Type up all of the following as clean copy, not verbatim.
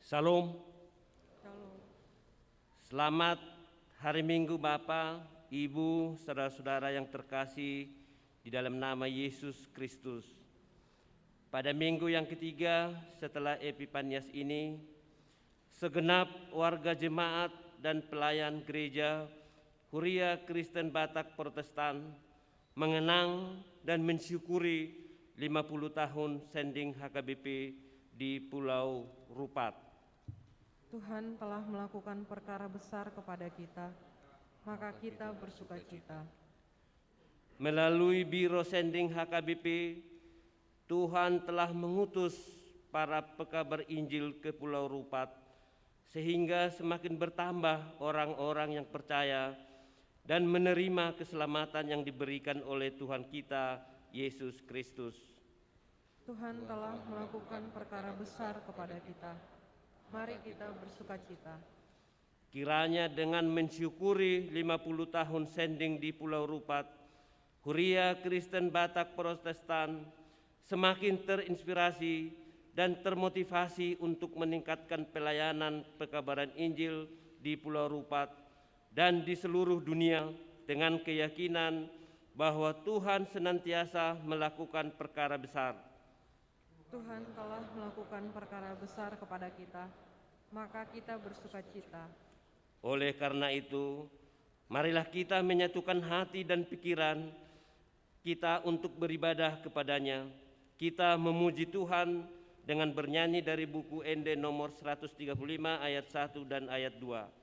Salam. Shalom. Selamat hari Minggu Bapak, Ibu, saudara-saudara yang terkasih di dalam nama Yesus Kristus. Pada minggu yang ketiga setelah Epifanias ini, segenap warga jemaat dan pelayan gereja Huria Kristen Batak Protestan mengenang dan mensyukuri 50 tahun sending HKBP di Pulau Rupat. Tuhan telah melakukan perkara besar kepada kita, maka kita bersukacita. Melalui Biro Sending HKBP, Tuhan telah mengutus para pekabar Injil ke Pulau Rupat, sehingga semakin bertambah orang-orang yang percaya dan menerima keselamatan yang diberikan oleh Tuhan kita, Yesus Kristus. Tuhan telah melakukan perkara besar kepada kita. Mari kita bersukacita. Kiranya dengan mensyukuri 50 tahun sending di Pulau Rupat, Huria Kristen Batak Protestan semakin terinspirasi dan termotivasi untuk meningkatkan pelayanan pekabaran Injil di Pulau Rupat dan di seluruh dunia dengan keyakinan bahwa Tuhan senantiasa melakukan perkara besar. Tuhan telah melakukan perkara besar kepada kita, maka kita bersukacita. Oleh karena itu, marilah kita menyatukan hati dan pikiran kita untuk beribadah kepadanya. Kita memuji Tuhan dengan bernyanyi dari buku ND nomor 135 ayat 1 dan ayat 2.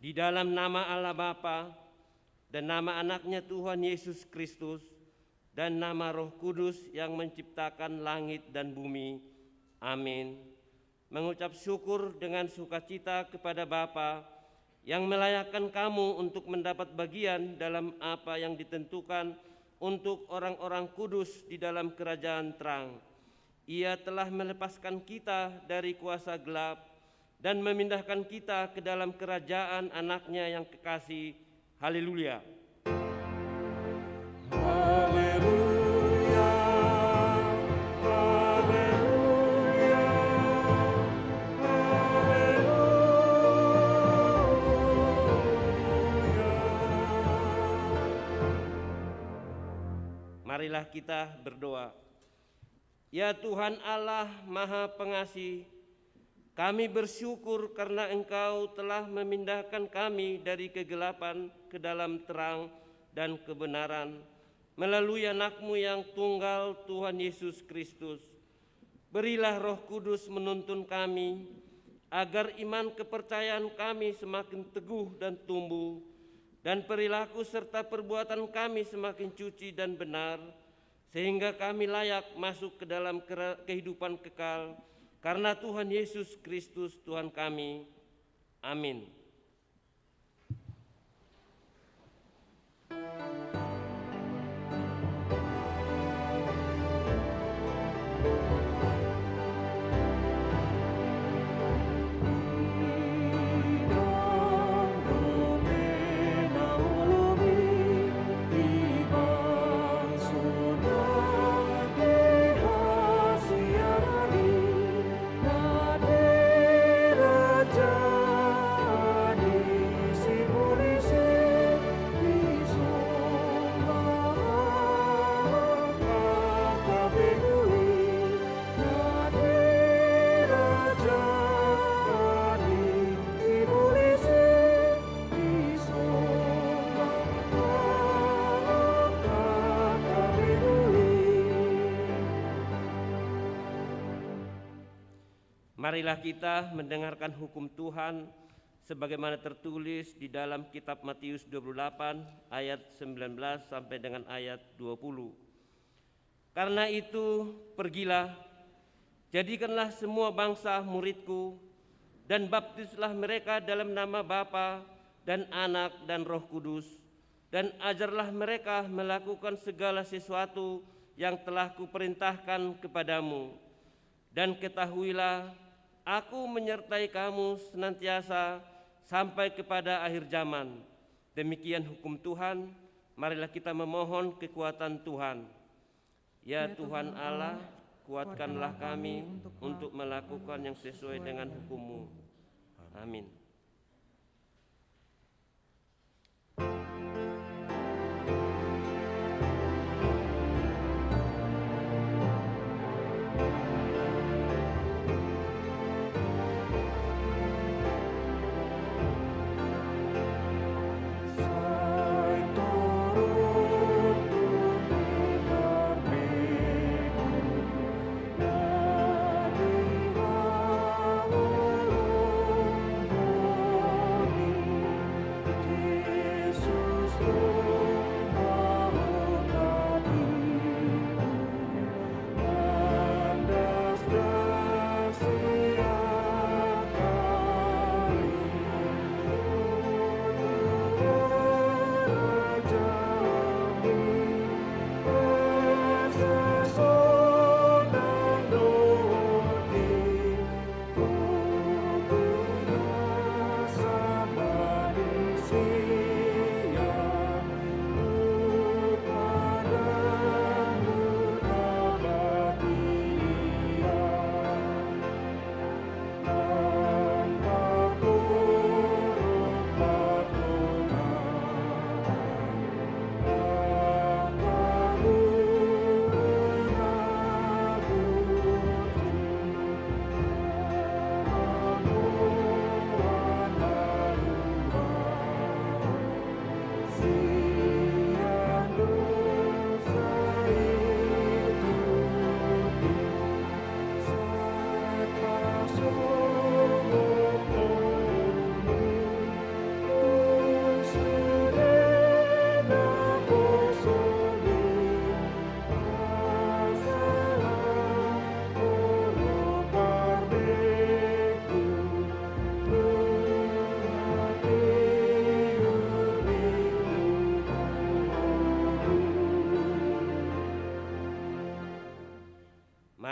Di dalam nama Allah Bapa dan nama anaknya Tuhan Yesus Kristus dan nama Roh Kudus yang menciptakan langit dan bumi. Amin. Mengucap syukur dengan sukacita kepada Bapa yang melayakkan kamu untuk mendapat bagian dalam apa yang ditentukan untuk orang-orang kudus di dalam kerajaan terang. Ia telah melepaskan kita dari kuasa gelap dan memindahkan kita ke dalam kerajaan Anaknya yang kekasih. Haleluya. Haleluya, haleluya, haleluya. Marilah kita berdoa. Ya Tuhan Allah Maha Pengasih, kami bersyukur karena Engkau telah memindahkan kami dari kegelapan ke dalam terang dan kebenaran melalui Anak-Mu yang tunggal, Tuhan Yesus Kristus. Berilah Roh Kudus menuntun kami, agar iman kepercayaan kami semakin teguh dan tumbuh, dan perilaku serta perbuatan kami semakin suci dan benar, sehingga kami layak masuk ke dalam kehidupan kekal, karena Tuhan Yesus Kristus Tuhan kami. Amin. Marilah kita mendengarkan hukum Tuhan sebagaimana tertulis di dalam kitab Matius 28 ayat 19 sampai dengan ayat 20. Karena itu pergilah, jadikanlah semua bangsa muridku, dan baptislah mereka dalam nama Bapa dan Anak dan Roh Kudus, dan ajarlah mereka melakukan segala sesuatu yang telah kuperintahkan kepadamu. Dan ketahuilah, Aku menyertai kamu senantiasa sampai kepada akhir zaman. Demikian hukum Tuhan, marilah kita memohon kekuatan Tuhan. Ya Tuhan Allah, kuatkanlah kami untuk melakukan yang sesuai dengan hukum-Mu. Amin.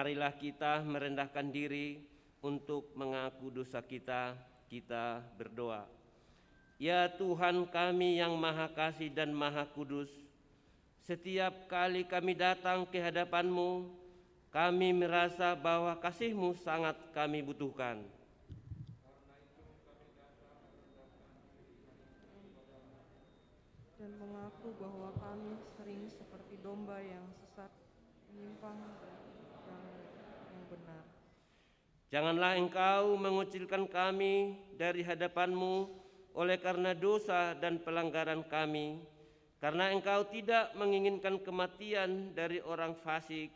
marilah kita merendahkan diri untuk mengaku dosa kita. Kita berdoa. Ya Tuhan kami yang Maha Kasih dan Maha Kudus, setiap kali kami datang ke hadapan-Mu, kami merasa bahwa kasih-Mu sangat kami butuhkan. Dan mengaku bahwa kami sering seperti domba yang sesat, menyimpang dari jalan yang benar. Janganlah Engkau mengucilkan kami dari hadapan-Mu oleh karena dosa dan pelanggaran kami, karena Engkau tidak menginginkan kematian dari orang fasik,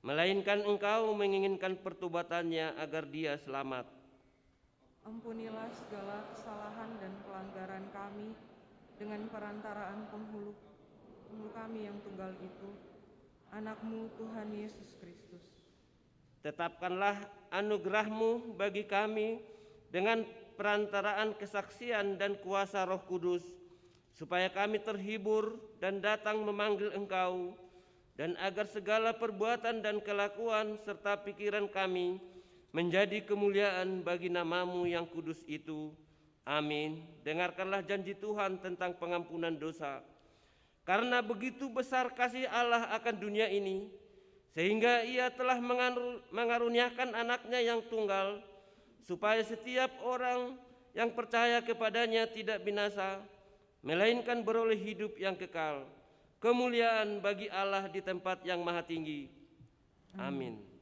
melainkan Engkau menginginkan pertobatannya agar dia selamat. Ampunilah segala kesalahan dan pelanggaran kami dengan perantaraan penghulu kami yang tunggal itu, Anak-Mu Tuhan Yesus Kristus. Tetapkanlah anugerah-Mu bagi kami dengan perantaraan kesaksian dan kuasa Roh Kudus, supaya kami terhibur dan datang memanggil Engkau, dan agar segala perbuatan dan kelakuan serta pikiran kami menjadi kemuliaan bagi nama-Mu yang kudus itu. Amin. Dengarkanlah janji Tuhan tentang pengampunan dosa. Karena begitu besar kasih Allah akan dunia ini, sehingga Ia telah mengaruniakan anaknya yang tunggal, supaya setiap orang yang percaya kepadanya tidak binasa, melainkan beroleh hidup yang kekal. Kemuliaan bagi Allah di tempat yang maha tinggi. Amin.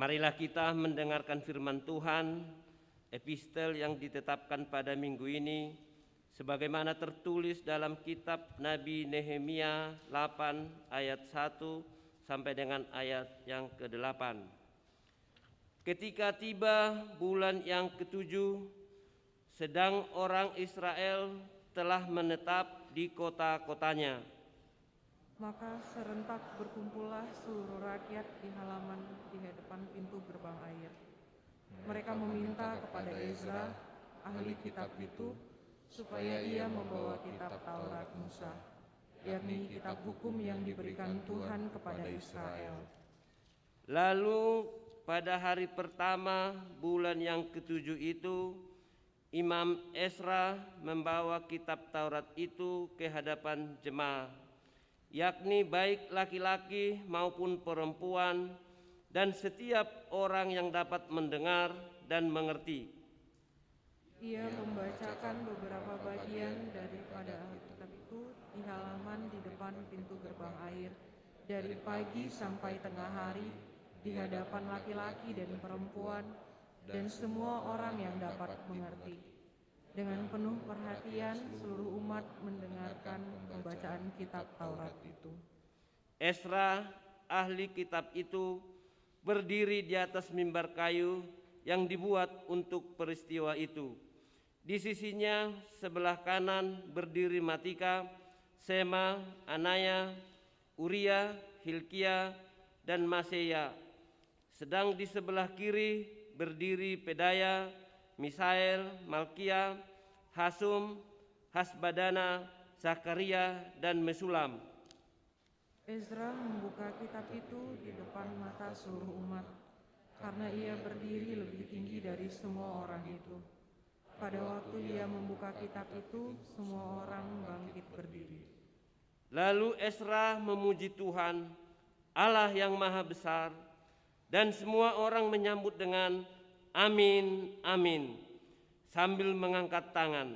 Marilah kita mendengarkan firman Tuhan, epistel yang ditetapkan pada minggu ini, sebagaimana tertulis dalam kitab Nabi Nehemia 8 ayat 1 sampai dengan ayat yang ke-8. Ketika tiba bulan yang ke-7, sedang orang Israel telah menetap di kota-kotanya. Maka serentak berkumpullah seluruh rakyat di halaman di hadapan pintu gerbang air. Mereka meminta kepada Ezra, ahli kitab itu, supaya ia membawa kitab Taurat Musa, yakni kitab hukum yang diberikan Tuhan kepada Israel. Lalu pada hari pertama bulan yang ke-7 itu, Imam Ezra membawa kitab Taurat itu ke hadapan jemaat, yakni baik laki-laki maupun perempuan, dan setiap orang yang dapat mendengar dan mengerti. Ia membacakan beberapa bagian daripada kitab itu di halaman di depan pintu gerbang air, dari pagi sampai tengah hari, di hadapan laki-laki dan perempuan, dan semua orang yang dapat mengerti. Dengan penuh perhatian, seluruh umat mendengarkan pembacaan kitab Taurat itu. Ezra, ahli kitab itu, berdiri di atas mimbar kayu yang dibuat untuk peristiwa itu. Di sisinya sebelah kanan berdiri Matika, Sema, Anaya, Uria, Hilkia, dan Maseya. Sedang di sebelah kiri berdiri Pedaya, Misael, Malkia, Hasum, Hasbadana, Zakaria, dan Mesulam. Ezra membuka kitab itu di depan mata seluruh umat, karena ia berdiri lebih tinggi dari semua orang itu. Pada waktu ia membuka kitab itu, semua orang bangkit berdiri. Lalu Ezra memuji Tuhan, Allah yang Maha Besar, dan semua orang menyambut dengan amin, amin, sambil mengangkat tangan.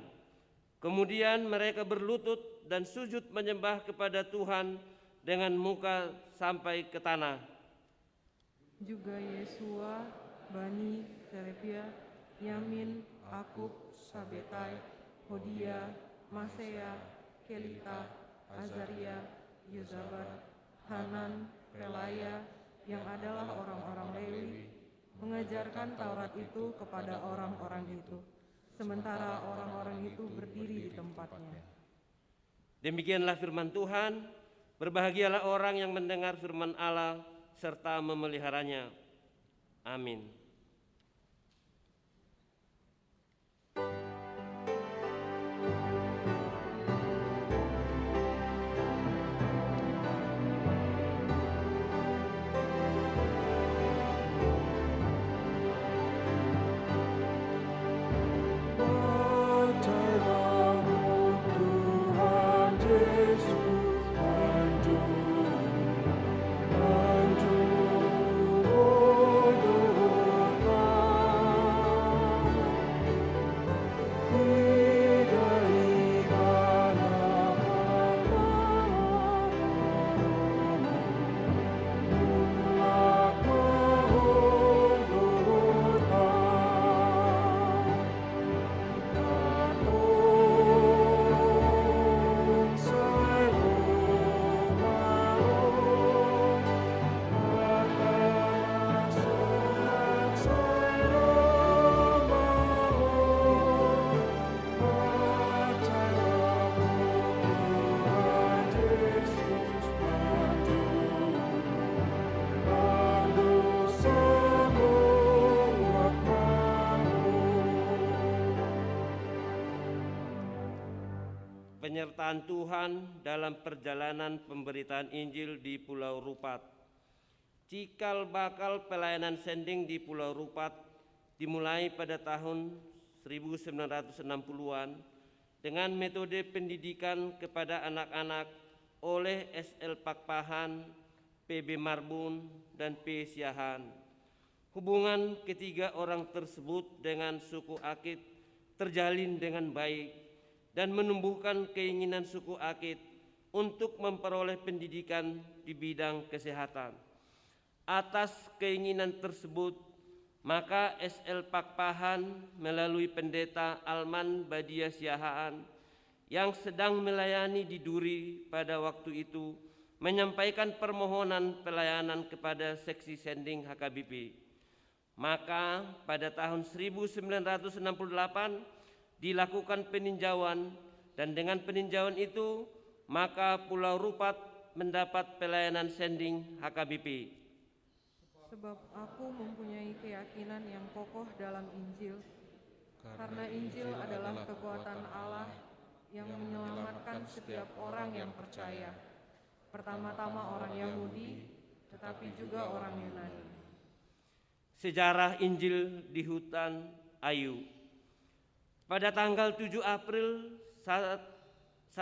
Kemudian mereka berlutut dan sujud menyembah kepada Tuhan dengan muka sampai ke tanah. Juga Yesua, Bani, Serebia, Yamin, Akub, Sabetai, Hodia, Masea, Kelita, Azaria, Yozabat, Hanan, Pelaya, yang adalah orang-orang Lewi, mengajarkan Taurat itu kepada orang-orang itu, sementara orang-orang itu berdiri di tempatnya. Demikianlah firman Tuhan. Berbahagialah orang yang mendengar firman Allah serta memeliharanya. Amin. Penyertaan Tuhan dalam perjalanan pemberitaan Injil di Pulau Rupat. Cikal bakal pelayanan sending di Pulau Rupat dimulai pada tahun 1960-an dengan metode pendidikan kepada anak-anak oleh SL Pakpahan, PB Marbun, dan P. Siahan. Hubungan ketiga orang tersebut dengan suku Akit terjalin dengan baik dan menumbuhkan keinginan suku Akit untuk memperoleh pendidikan di bidang kesehatan. Atas keinginan tersebut, maka SL Pakpahan melalui Pendeta Alman Badia Siahaan yang sedang melayani di Duri pada waktu itu menyampaikan permohonan pelayanan kepada seksi sending HKBP. Maka pada tahun 1968 dilakukan peninjauan, dan dengan peninjauan itu maka Pulau Rupat mendapat pelayanan sending HKBP. Sebab aku mempunyai keyakinan yang kokoh dalam Injil, karena Injil adalah kekuatan Allah yang menyelamatkan setiap orang yang percaya, pertama-tama orang Yahudi, tetapi juga orang Yunani. Sejarah Injil di Hutan Ayu. Pada tanggal 7 April 1969,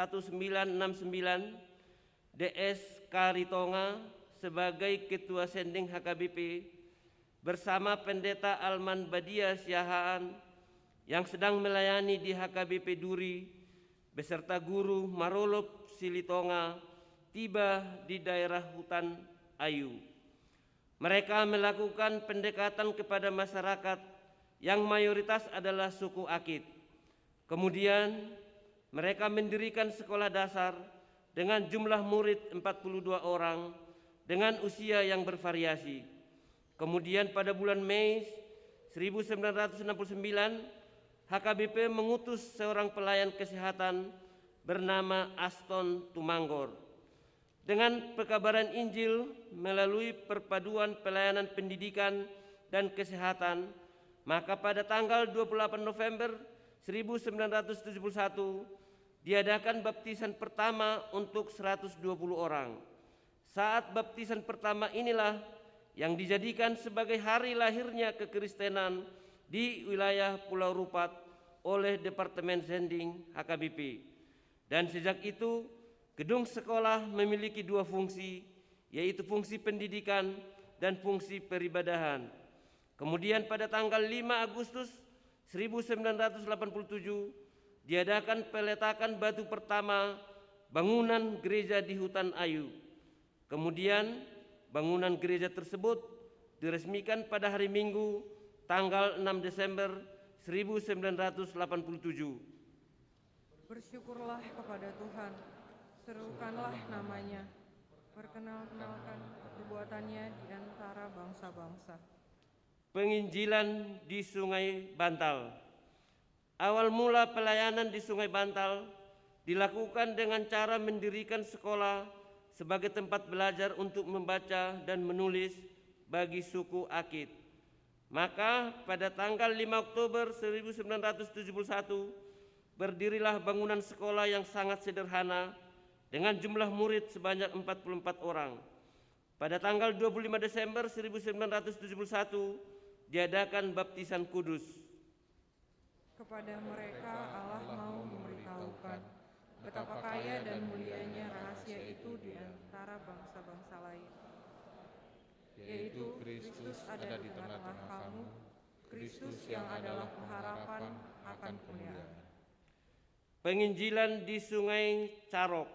DS Karitonga sebagai Ketua Sending HKBP bersama Pendeta Alman Badia Siahaan yang sedang melayani di HKBP Duri beserta guru Marolop Silitonga tiba di daerah Hutan Ayu. Mereka melakukan pendekatan kepada masyarakat yang mayoritas adalah suku Akit. Kemudian mereka mendirikan sekolah dasar dengan jumlah murid 42 orang dengan usia yang bervariasi. Kemudian pada bulan Mei 1969, HKBP mengutus seorang pelayan kesehatan bernama Aston Tumanggor. Dengan pekabaran Injil melalui perpaduan pelayanan pendidikan dan kesehatan, maka pada tanggal 28 November 1971 diadakan baptisan pertama untuk 120 orang. Saat baptisan pertama inilah yang dijadikan sebagai hari lahirnya kekristenan di wilayah Pulau Rupat oleh Departemen Sending HKBP. Dan sejak itu gedung sekolah memiliki dua fungsi, yaitu fungsi pendidikan dan fungsi peribadahan. Kemudian pada tanggal 5 Agustus 1987 diadakan peletakan batu pertama bangunan gereja di Hutan Ayu. Kemudian bangunan gereja tersebut diresmikan pada hari Minggu tanggal 6 Desember 1987. Bersyukurlah kepada Tuhan, serukanlah namanya, perkenalkan perbuatannya di antara bangsa-bangsa. Penginjilan di Sungai Bantal. Awal mula pelayanan di Sungai Bantal dilakukan dengan cara mendirikan sekolah sebagai tempat belajar untuk membaca dan menulis bagi suku Akit. Maka pada tanggal 5 Oktober 1971 berdirilah bangunan sekolah yang sangat sederhana dengan jumlah murid sebanyak 44 orang. Pada tanggal 25 Desember 1971 diadakan baptisan kudus. Kepada mereka Allah mau memberitahukan betapa kaya dan mulianya rahasia itu di antara bangsa-bangsa lain, yaitu Kristus ada di tengah-tengah kamu, Kristus yang adalah pengharapan akan kemuliaan. Penginjilan di Sungai Carok.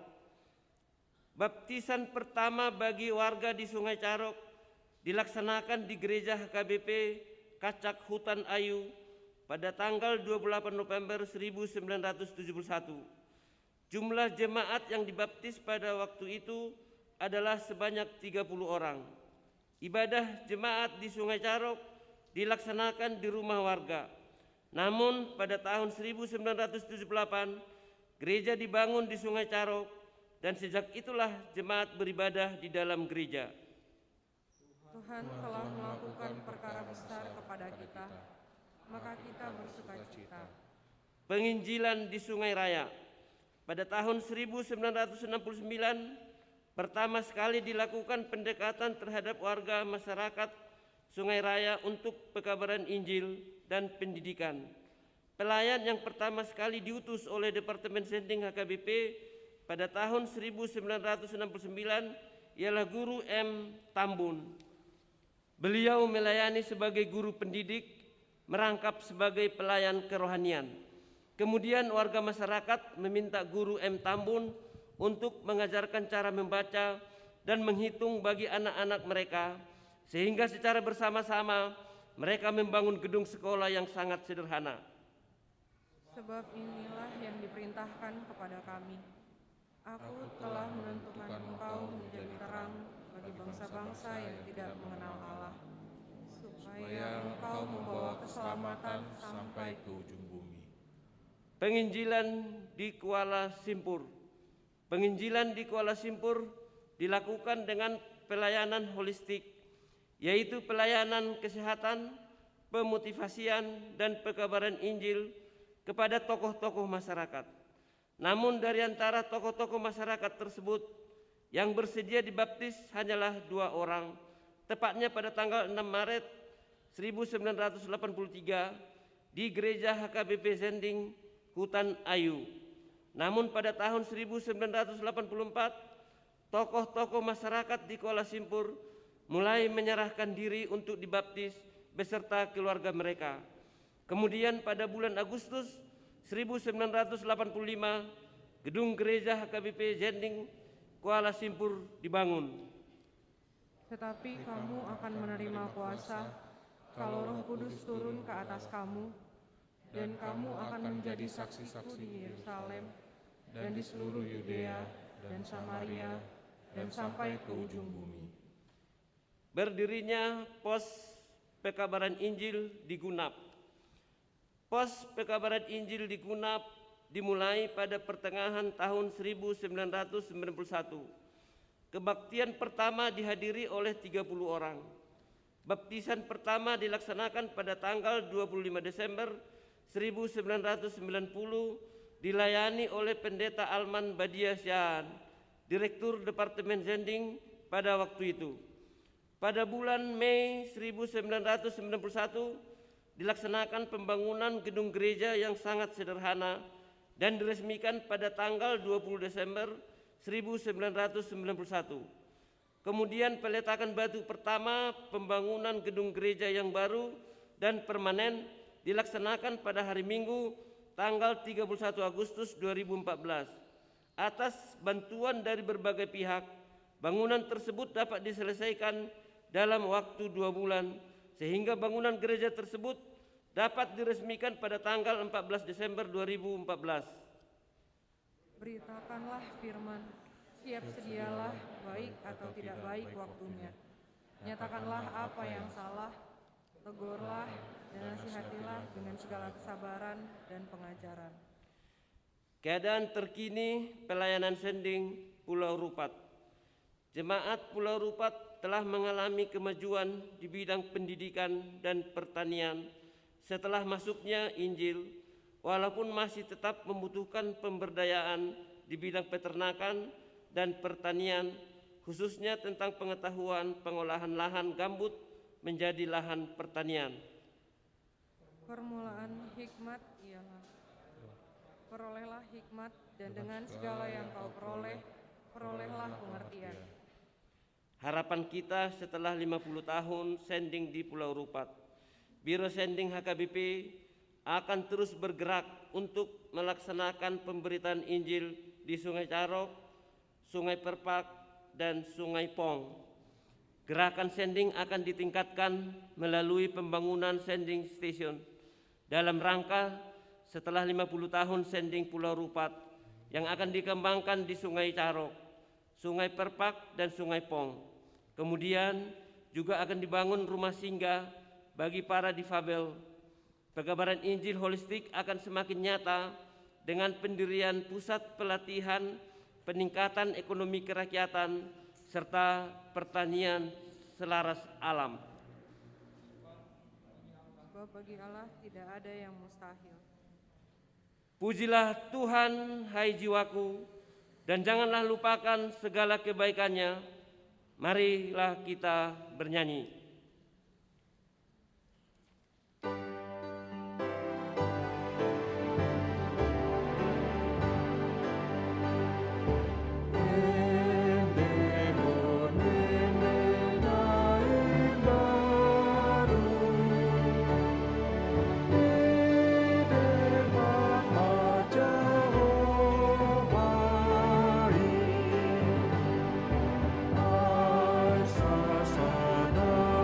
Baptisan pertama bagi warga di Sungai Carok dilaksanakan di gereja HKBP Kacak Hutan Ayu pada tanggal 28 November 1971. Jumlah jemaat yang dibaptis pada waktu itu adalah sebanyak 30 orang. Ibadah jemaat di Sungai Carok dilaksanakan di rumah warga. Namun pada tahun 1978 gereja dibangun di Sungai Carok dan sejak itulah jemaat beribadah di dalam gereja. Tuhan telah melakukan perkara besar kepada kita, maka kita bersukacita. Penginjilan di Sungai Raya. Pada tahun 1969 pertama sekali dilakukan pendekatan terhadap warga masyarakat Sungai Raya untuk pekabaran Injil dan pendidikan. Pelayan yang pertama sekali diutus oleh Departemen Sending HKBP pada tahun 1969 ialah Guru M. Tambun. Beliau melayani sebagai guru pendidik, merangkap sebagai pelayan kerohanian. Kemudian warga masyarakat meminta Guru M. Tambun untuk mengajarkan cara membaca dan menghitung bagi anak-anak mereka, sehingga secara bersama-sama mereka membangun gedung sekolah yang sangat sederhana. Sebab inilah yang diperintahkan kepada kami. Aku telah menentukan engkau menjadi terang bagi bangsa-bangsa yang tidak mengenal Allah, supaya engkau membawa keselamatan sampai ke ujung bumi. Penginjilan di Kuala Simpur. Penginjilan di Kuala Simpur dilakukan dengan pelayanan holistik, yaitu pelayanan kesehatan, pemotivasian, dan pekabaran Injil kepada tokoh-tokoh masyarakat. Namun dari antara tokoh-tokoh masyarakat tersebut, yang bersedia dibaptis hanyalah 2 orang, tepatnya pada tanggal 6 Maret 1983 di Gereja HKBP Zending, Hutan Ayu. Namun pada tahun 1984, tokoh-tokoh masyarakat di Kuala Simpur mulai menyerahkan diri untuk dibaptis beserta keluarga mereka. Kemudian pada bulan Agustus 1985, gedung gereja HKBP Zending, Kuala Simpur dibangun. Tetapi kamu akan menerima kuasa kalau Roh Kudus turun ke atas kamu, dan kamu akan menjadi saksiku di Yerusalem dan di seluruh Yudea dan Samaria dan sampai ke ujung bumi. Berdirinya pos pekabaran Injil di Gunap. Pos pekabaran Injil di Gunap dimulai pada pertengahan tahun 1991. Kebaktian pertama dihadiri oleh 30 orang. Baptisan pertama dilaksanakan pada tanggal 25 Desember 1990 dilayani oleh Pendeta Alman Badia Syan, Direktur Departemen Zending pada waktu itu. Pada bulan Mei 1991 dilaksanakan pembangunan gedung gereja yang sangat sederhana dan diresmikan pada tanggal 20 Desember 1991. Kemudian peletakan batu pertama pembangunan gedung gereja yang baru dan permanen dilaksanakan pada hari Minggu tanggal 31 Agustus 2014. Atas bantuan dari berbagai pihak, bangunan tersebut dapat diselesaikan dalam waktu 2 bulan, sehingga bangunan gereja tersebut dapat diresmikan pada tanggal 14 Desember 2014. Beritakanlah firman, siap sedialah, baik atau tidak baik waktunya. Nyatakanlah apa yang salah, tegurlah dan nasihatilah dengan segala kesabaran dan pengajaran. Keadaan terkini pelayanan Zending Pulau Rupat. Jemaat Pulau Rupat telah mengalami kemajuan di bidang pendidikan dan pertanian setelah masuknya Injil, walaupun masih tetap membutuhkan pemberdayaan di bidang peternakan dan pertanian, khususnya tentang pengetahuan pengolahan lahan gambut menjadi lahan pertanian. Permulaan hikmat ialah, perolehlah hikmat, dan dengan segala yang kau perolehlah pengertian. Harapan kita setelah 50 tahun Zending di Pulau Rupat, Biro Zending HKBP akan terus bergerak untuk melaksanakan pemberitaan Injil di Sungai Carok, Sungai Perpak, dan Sungai Pong. Gerakan Zending akan ditingkatkan melalui pembangunan Zending Station dalam rangka setelah 50 tahun Zending Pulau Rupat yang akan dikembangkan di Sungai Carok, Sungai Perpak, dan Sungai Pong. Kemudian juga akan dibangun rumah singgah bagi para difabel. Pekabaran Injil holistik akan semakin nyata dengan pendirian pusat pelatihan, peningkatan ekonomi kerakyatan, serta pertanian selaras alam. Sebab bagi Allah tidak ada yang mustahil. Pujilah Tuhan, hai jiwaku, dan janganlah lupakan segala kebaikannya. Marilah kita bernyanyi. Sasana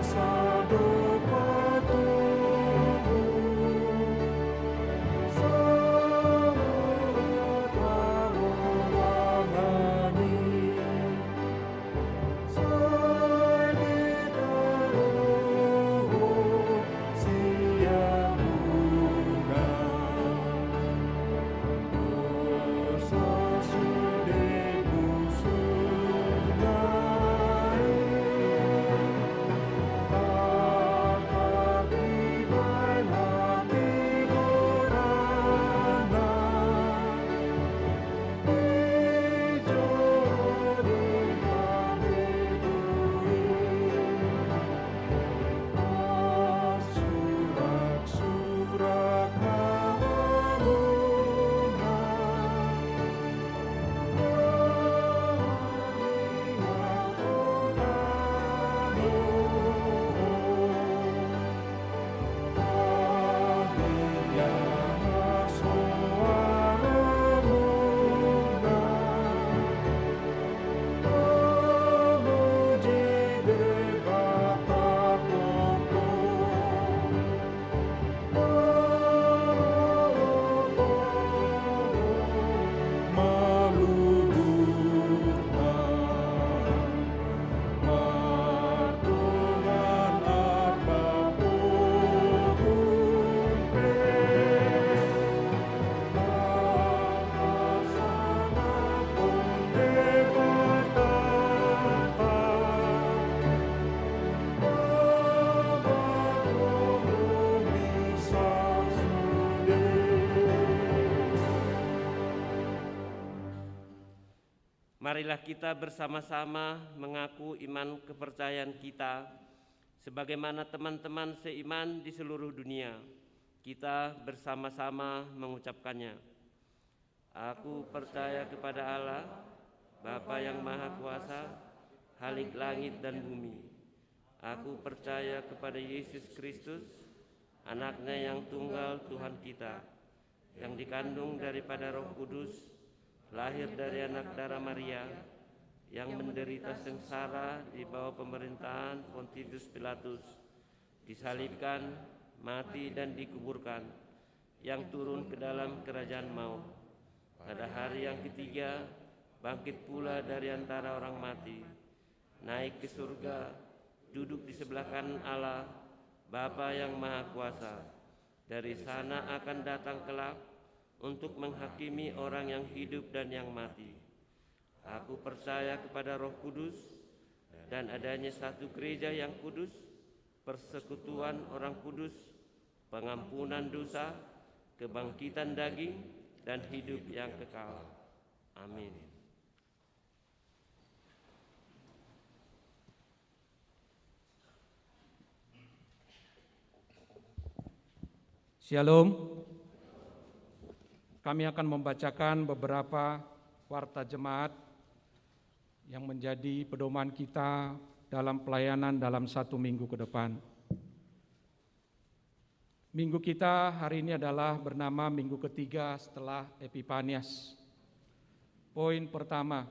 Marilah kita bersama-sama mengaku iman kepercayaan kita sebagaimana teman-teman seiman di seluruh dunia. Kita bersama-sama mengucapkannya. Aku percaya kepada Allah, Bapa yang Maha Kuasa, Khalik langit dan bumi. Aku percaya kepada Yesus Kristus, Anaknya yang tunggal Tuhan kita, yang dikandung daripada Roh Kudus, lahir dari anak darah Maria, yang menderita sengsara di bawah pemerintahan Pontius Pilatus, disalibkan, mati dan dikuburkan, yang turun ke dalam kerajaan maut. Pada hari yang ketiga, bangkit pula dari antara orang mati, naik ke surga, duduk di sebelah kanan Allah, Bapa yang Maha Kuasa. Dari sana akan datang kelak untuk menghakimi orang yang hidup dan yang mati. Aku percaya kepada Roh Kudus dan adanya satu gereja yang kudus, persekutuan orang kudus, pengampunan dosa, kebangkitan daging, dan hidup yang kekal. Amin. Shalom. Kami akan membacakan beberapa warta jemaat yang menjadi pedoman kita dalam pelayanan dalam 1 minggu ke depan. Minggu kita hari ini adalah bernama minggu ketiga setelah Epifanias. Poin pertama,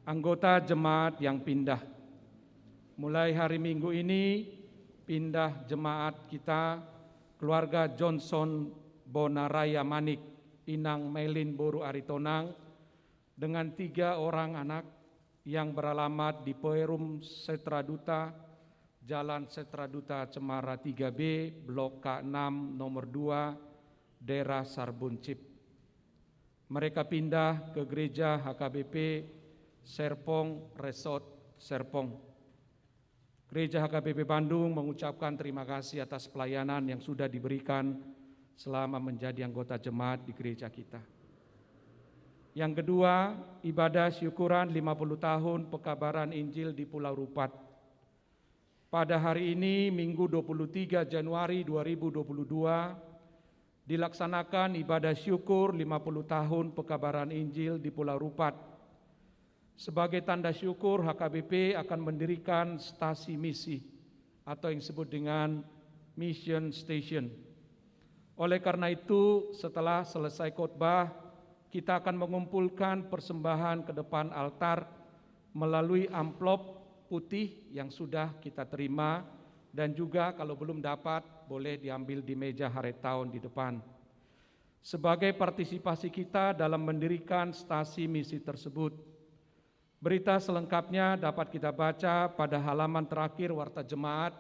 anggota jemaat yang pindah. Mulai hari Minggu ini pindah jemaat kita keluarga Johnson Bonaraya Manik, Inang Melin Boru Aritonang, dengan 3 orang anak yang beralamat di Poerum Setraduta, Jalan Setraduta Cemara 3B, Blok K6 nomor 2, daerah Sarbuncip. Mereka pindah ke gereja HKBP Serpong Resort Serpong. Gereja HKBP Bandung mengucapkan terima kasih atas pelayanan yang sudah diberikan selama menjadi anggota jemaat di gereja kita. Yang kedua, ibadah syukuran 50 tahun pekabaran Injil di Pulau Rupat. Pada hari ini, Minggu 23 Januari 2022, dilaksanakan ibadah syukur 50 tahun pekabaran Injil di Pulau Rupat. Sebagai tanda syukur, HKBP akan mendirikan stasi misi atau yang disebut dengan Mission Station. Oleh karena itu, setelah selesai khotbah, kita akan mengumpulkan persembahan ke depan altar melalui amplop putih yang sudah kita terima, dan juga kalau belum dapat boleh diambil di meja haretau di depan. Sebagai partisipasi kita dalam mendirikan stasi misi tersebut, berita selengkapnya dapat kita baca pada halaman terakhir warta jemaat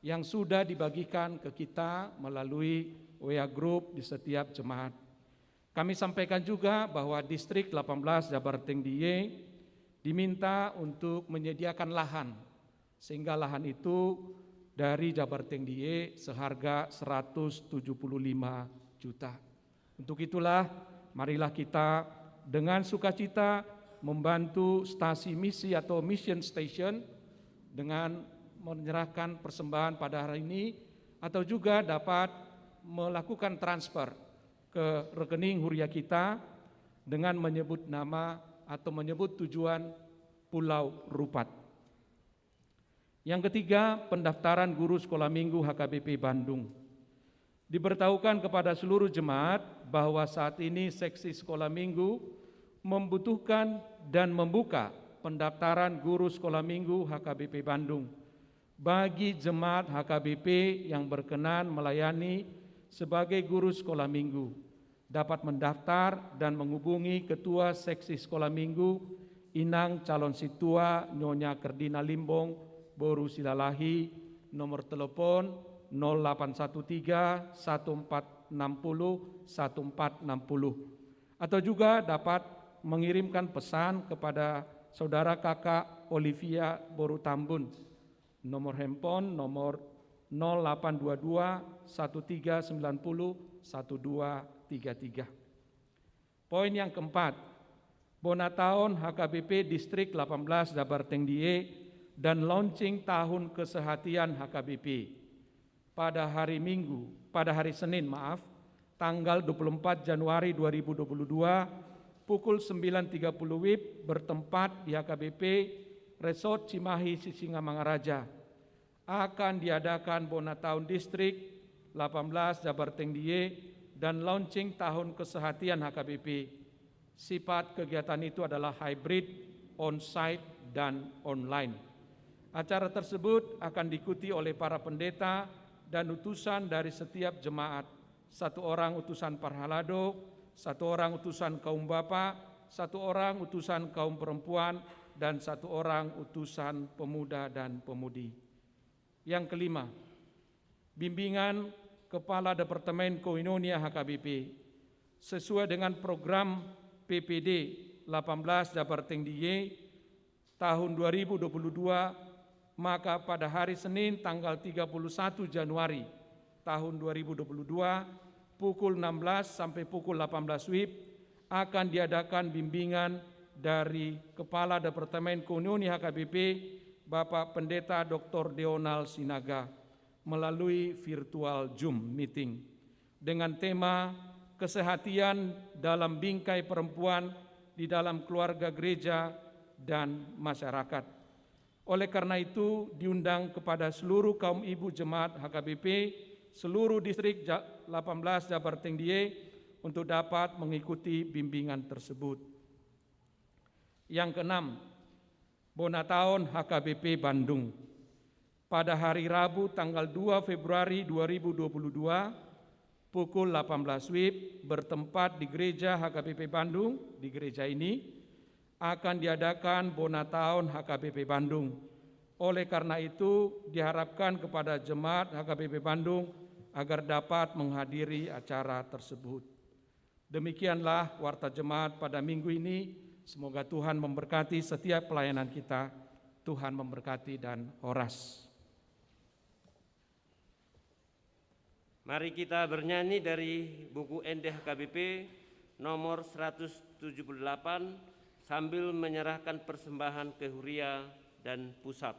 yang sudah dibagikan ke kita melalui WA Group di setiap jemaat. Kami sampaikan juga bahwa Distrik 18 Jabarteng Diye diminta untuk menyediakan lahan, sehingga lahan itu dari Jabarteng Diye seharga 175 juta. Untuk itulah marilah kita dengan sukacita membantu stasi misi atau Mission Station dengan menyerahkan persembahan pada hari ini, atau juga dapat melakukan transfer ke rekening Huria kita dengan menyebut nama atau menyebut tujuan Pulau Rupat. Yang ketiga, pendaftaran guru sekolah minggu HKBP Bandung. Diberitahukan kepada seluruh jemaat bahwa saat ini seksi sekolah minggu membutuhkan dan membuka pendaftaran guru sekolah minggu HKBP Bandung bagi jemaat HKBP yang berkenan melayani sebagai guru sekolah minggu. Dapat mendaftar dan menghubungi Ketua Seksi Sekolah Minggu Inang Calon Situa Nyonya Kerdina Limbong Boru Silalahi, nomor telepon 0813 1460 1460, atau juga dapat mengirimkan pesan kepada saudara kakak Olivia Boru Tambun, nomor handphone nomor 0822 1390 1233. Poin yang keempat, Bonataon HKBP Distrik 18 Jabarteng Die, dan launching tahun kesehatian HKBP pada hari Senin, tanggal 24 Januari 2022 pukul 9.30 WIB bertempat di HKBP Resort Cimahi Sisingamangaraja. Akan diadakan Bonataon Distrik 18 Jabarteng Die dan launching tahun kesehatian HKBP. Sifat kegiatan itu adalah hybrid, on-site, dan online. Acara tersebut akan diikuti oleh para pendeta dan utusan dari setiap jemaat, 1 orang utusan Parhalado, 1 orang utusan kaum bapa, 1 orang utusan kaum perempuan, dan 1 orang utusan pemuda dan pemudi. Yang kelima, bimbingan Kepala Departemen Koinonia HKBP sesuai dengan program PPD 18 Jabarteng Die tahun 2022, maka pada hari Senin tanggal 31 Januari tahun 2022 pukul 16 sampai pukul 18 WIB akan diadakan bimbingan dari Kepala Departemen Koinonia HKBP Bapak Pendeta Dr. Deonal Sinaga melalui virtual Zoom meeting dengan tema kesehatan dalam bingkai perempuan di dalam keluarga gereja dan masyarakat. Oleh karena itu diundang kepada seluruh kaum ibu jemaat HKBP seluruh distrik 18 Jabarteng Die untuk dapat mengikuti bimbingan tersebut. Yang keenam, Bonataon HKBP Bandung pada hari Rabu tanggal 2 Februari 2022 pukul 18 WIB bertempat di Gereja HKBP Bandung. Di gereja ini akan diadakan Bonataon HKBP Bandung. Oleh karena itu diharapkan kepada jemaat HKBP Bandung agar dapat menghadiri acara tersebut. Demikianlah warta jemaat pada minggu ini. Semoga Tuhan memberkati setiap pelayanan kita. Tuhan memberkati dan horas. Mari kita bernyanyi dari buku NDHKBP nomor 178 sambil menyerahkan persembahan ke Huria dan Pusat.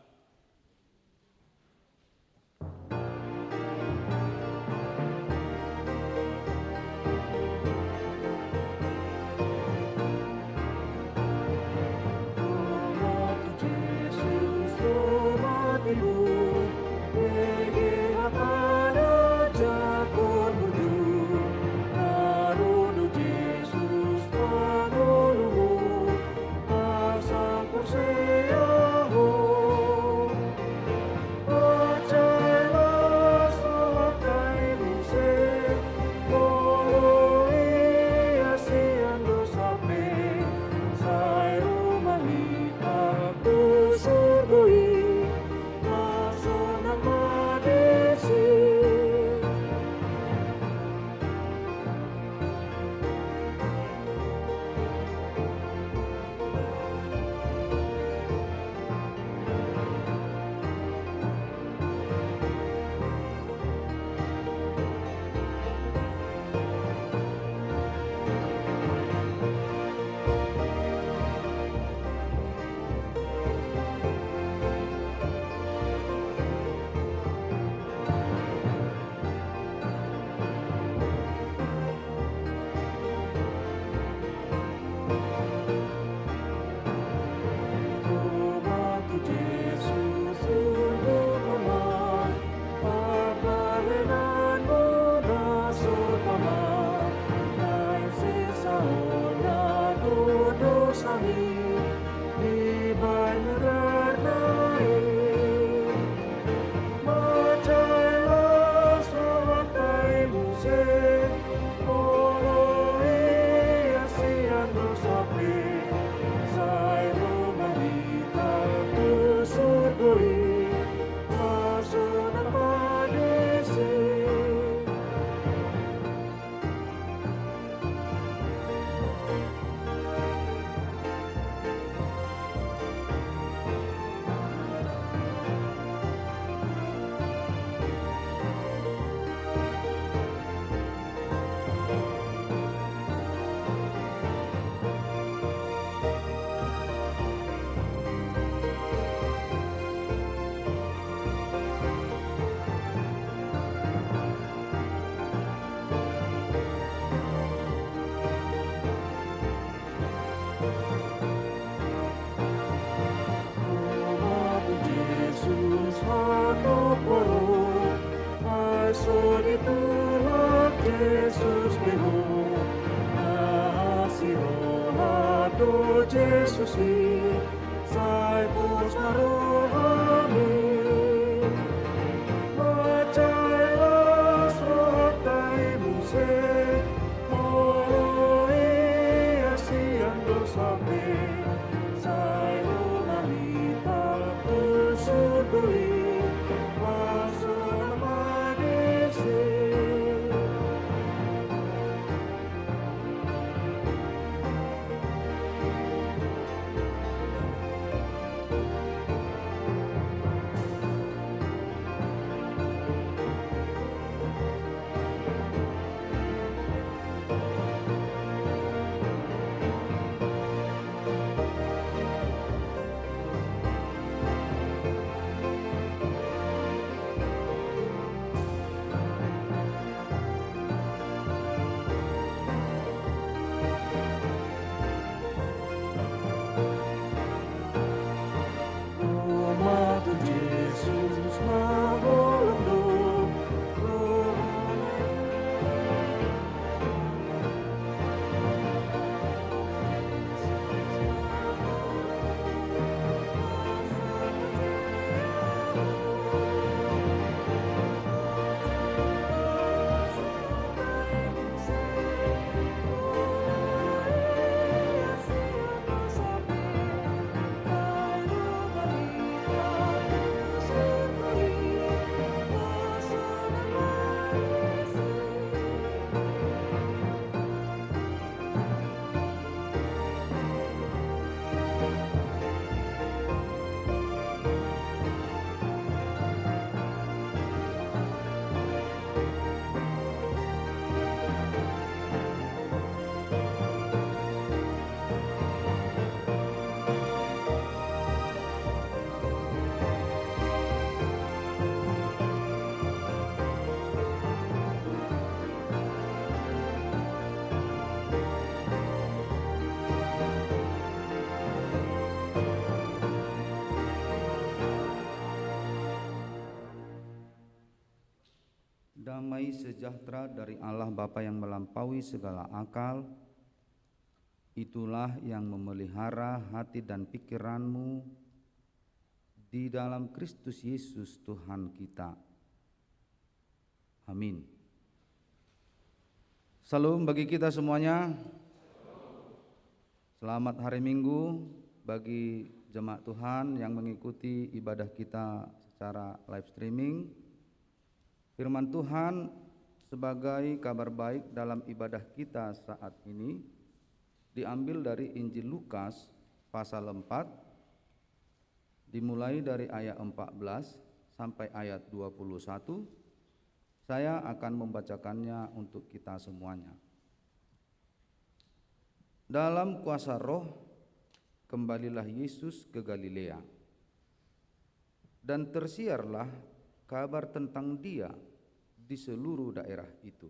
Oh do Jesusi, sai pus marohani. Macailas rotai muse, moloi asian dosape, sai umahita tusugui, masuk namadesi. Amado Jesus, mavolando, Damai sejahtera dari Allah Bapa yang melampaui segala akal, itulah yang memelihara hati dan pikiranmu di dalam Kristus Yesus Tuhan kita. Amin. Salam bagi kita semuanya. Selamat hari Minggu bagi jemaat Tuhan yang mengikuti ibadah kita secara live streaming. Firman Tuhan sebagai kabar baik dalam ibadah kita saat ini diambil dari Injil Lukas pasal 4, dimulai dari ayat 14 sampai ayat 21. Saya akan membacakannya untuk kita semuanya. Dalam kuasa Roh, kembalilah Yesus ke Galilea, dan tersiarlah kabar tentang Dia di seluruh daerah itu.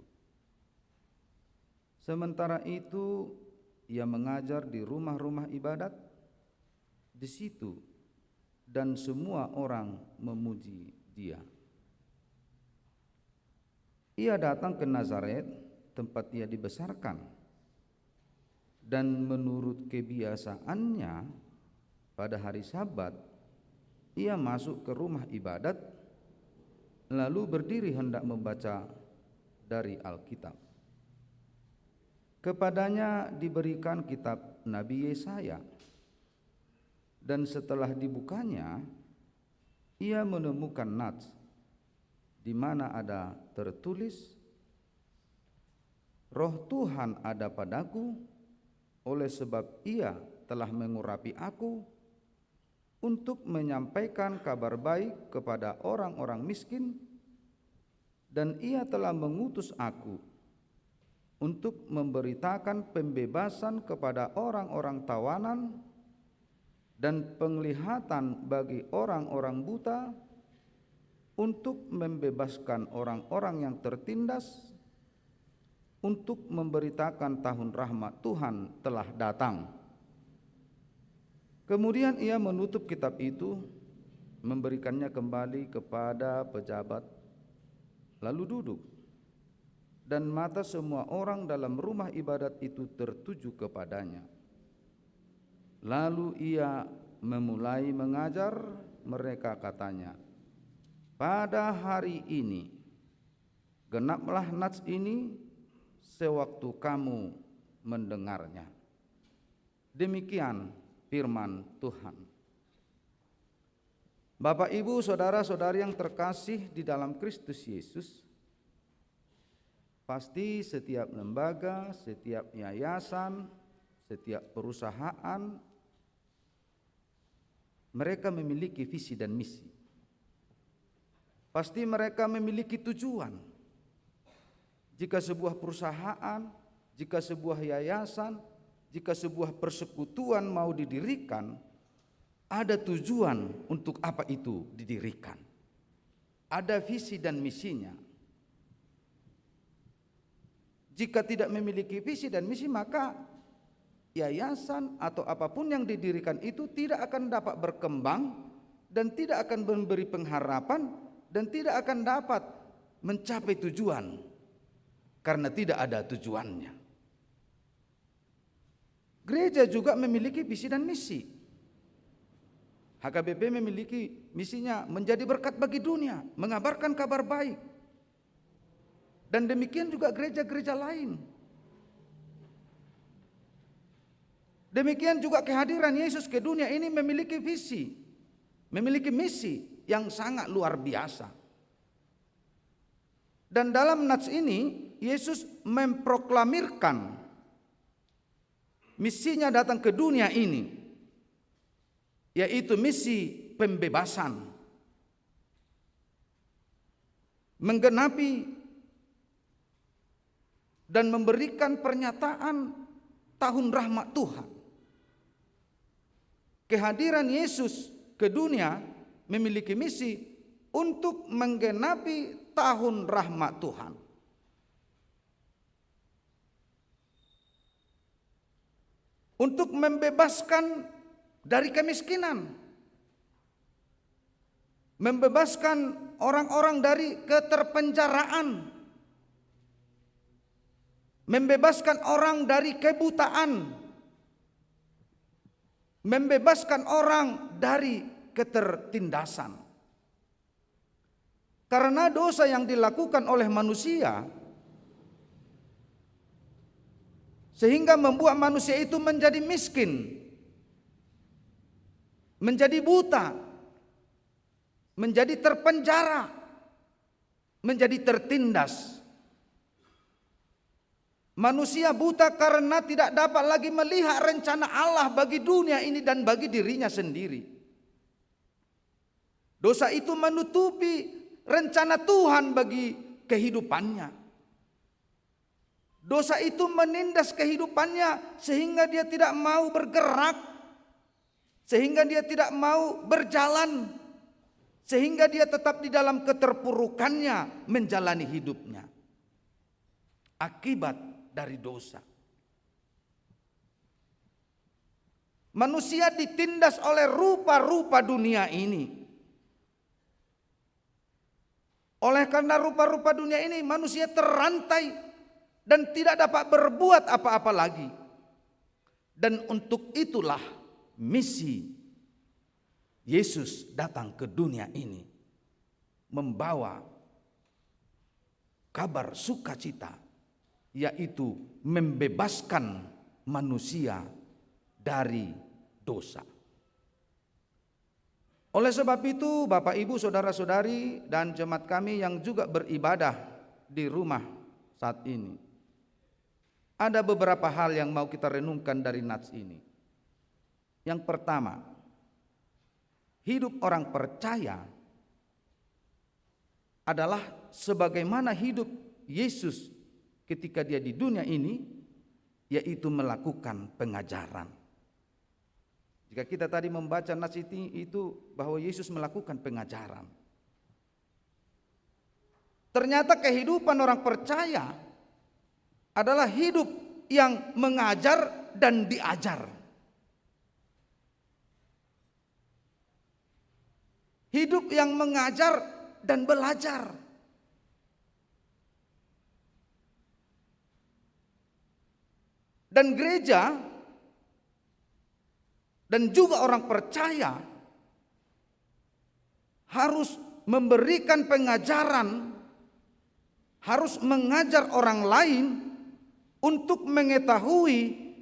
Sementara itu, Ia mengajar di rumah-rumah ibadat di situ, dan semua orang memuji Dia. Ia datang ke Nazaret, tempat Ia dibesarkan, dan menurut kebiasaannya pada hari Sabat Ia masuk ke rumah ibadat, lalu berdiri hendak membaca dari Alkitab. Kepadanya diberikan kitab Nabi Yesaya, dan setelah dibukanya, ia menemukan nats di mana ada tertulis, Roh Tuhan ada padaku, oleh sebab Ia telah mengurapi aku untuk menyampaikan kabar baik kepada orang-orang miskin, dan Ia telah mengutus aku untuk memberitakan pembebasan kepada orang-orang tawanan dan penglihatan bagi orang-orang buta, untuk membebaskan orang-orang yang tertindas, untuk memberitakan tahun rahmat Tuhan telah datang. Kemudian ia menutup kitab itu, memberikannya kembali kepada pejabat, lalu duduk. Dan mata semua orang dalam rumah ibadat itu tertuju kepadanya. Lalu ia memulai mengajar mereka, katanya, pada hari ini genaplah nats ini sewaktu kamu mendengarnya. Demikian firman Tuhan. Bapak, Ibu, saudara-saudari yang terkasih di dalam Kristus Yesus, pasti setiap lembaga, setiap yayasan, setiap perusahaan, mereka memiliki visi dan misi. Pasti mereka memiliki tujuan. Jika sebuah perusahaan, jika sebuah yayasan, jika sebuah persekutuan mau didirikan, ada tujuan untuk apa itu didirikan. Ada visi dan misinya. Jika tidak memiliki visi dan misi, maka yayasan atau apapun yang didirikan itu tidak akan dapat berkembang dan tidak akan memberi pengharapan dan tidak akan dapat mencapai tujuan karena tidak ada tujuannya. Gereja juga memiliki visi dan misi. HKBP memiliki misinya menjadi berkat bagi dunia, mengabarkan kabar baik. Dan demikian juga gereja-gereja lain. Demikian juga kehadiran Yesus ke dunia ini memiliki visi, memiliki misi yang sangat luar biasa. Dan dalam nats ini Yesus memproklamirkan misinya datang ke dunia ini, yaitu misi pembebasan, menggenapi dan memberikan pernyataan tahun rahmat Tuhan. Kehadiran Yesus ke dunia memiliki misi untuk menggenapi tahun rahmat Tuhan. Untuk membebaskan dari kemiskinan, membebaskan orang-orang dari keterpenjaraan, membebaskan orang dari kebutaan, membebaskan orang dari ketertindasan. Karena dosa yang dilakukan oleh manusia sehingga membuat manusia itu menjadi miskin, menjadi buta, menjadi terpenjara, menjadi tertindas. Manusia buta karena tidak dapat lagi melihat rencana Allah bagi dunia ini dan bagi dirinya sendiri. Dosa itu menutupi rencana Tuhan bagi kehidupannya. Dosa itu menindas kehidupannya sehingga dia tidak mau bergerak, sehingga dia tidak mau berjalan, sehingga dia tetap di dalam keterpurukannya menjalani hidupnya. Akibat dari dosa. Manusia ditindas oleh rupa-rupa dunia ini. Oleh karena rupa-rupa dunia ini, manusia terantai dan tidak dapat berbuat apa-apa lagi. Dan untuk itulah misi Yesus datang ke dunia ini, membawa kabar sukacita, yaitu membebaskan manusia dari dosa. Oleh sebab itu, Bapak, Ibu, saudara-saudari dan jemaat kami yang juga beribadah di rumah saat ini, ada beberapa hal yang mau kita renungkan dari nats ini. Yang pertama, hidup orang percaya adalah sebagaimana hidup Yesus ketika dia di dunia ini, yaitu melakukan pengajaran. Jika kita tadi membaca nats itu bahwa Yesus melakukan pengajaran. Ternyata kehidupan orang percaya adalah hidup yang mengajar dan diajar. Hidup yang mengajar dan belajar. Dan gereja dan juga orang percaya harus memberikan pengajaran, harus mengajar orang lain untuk mengetahui,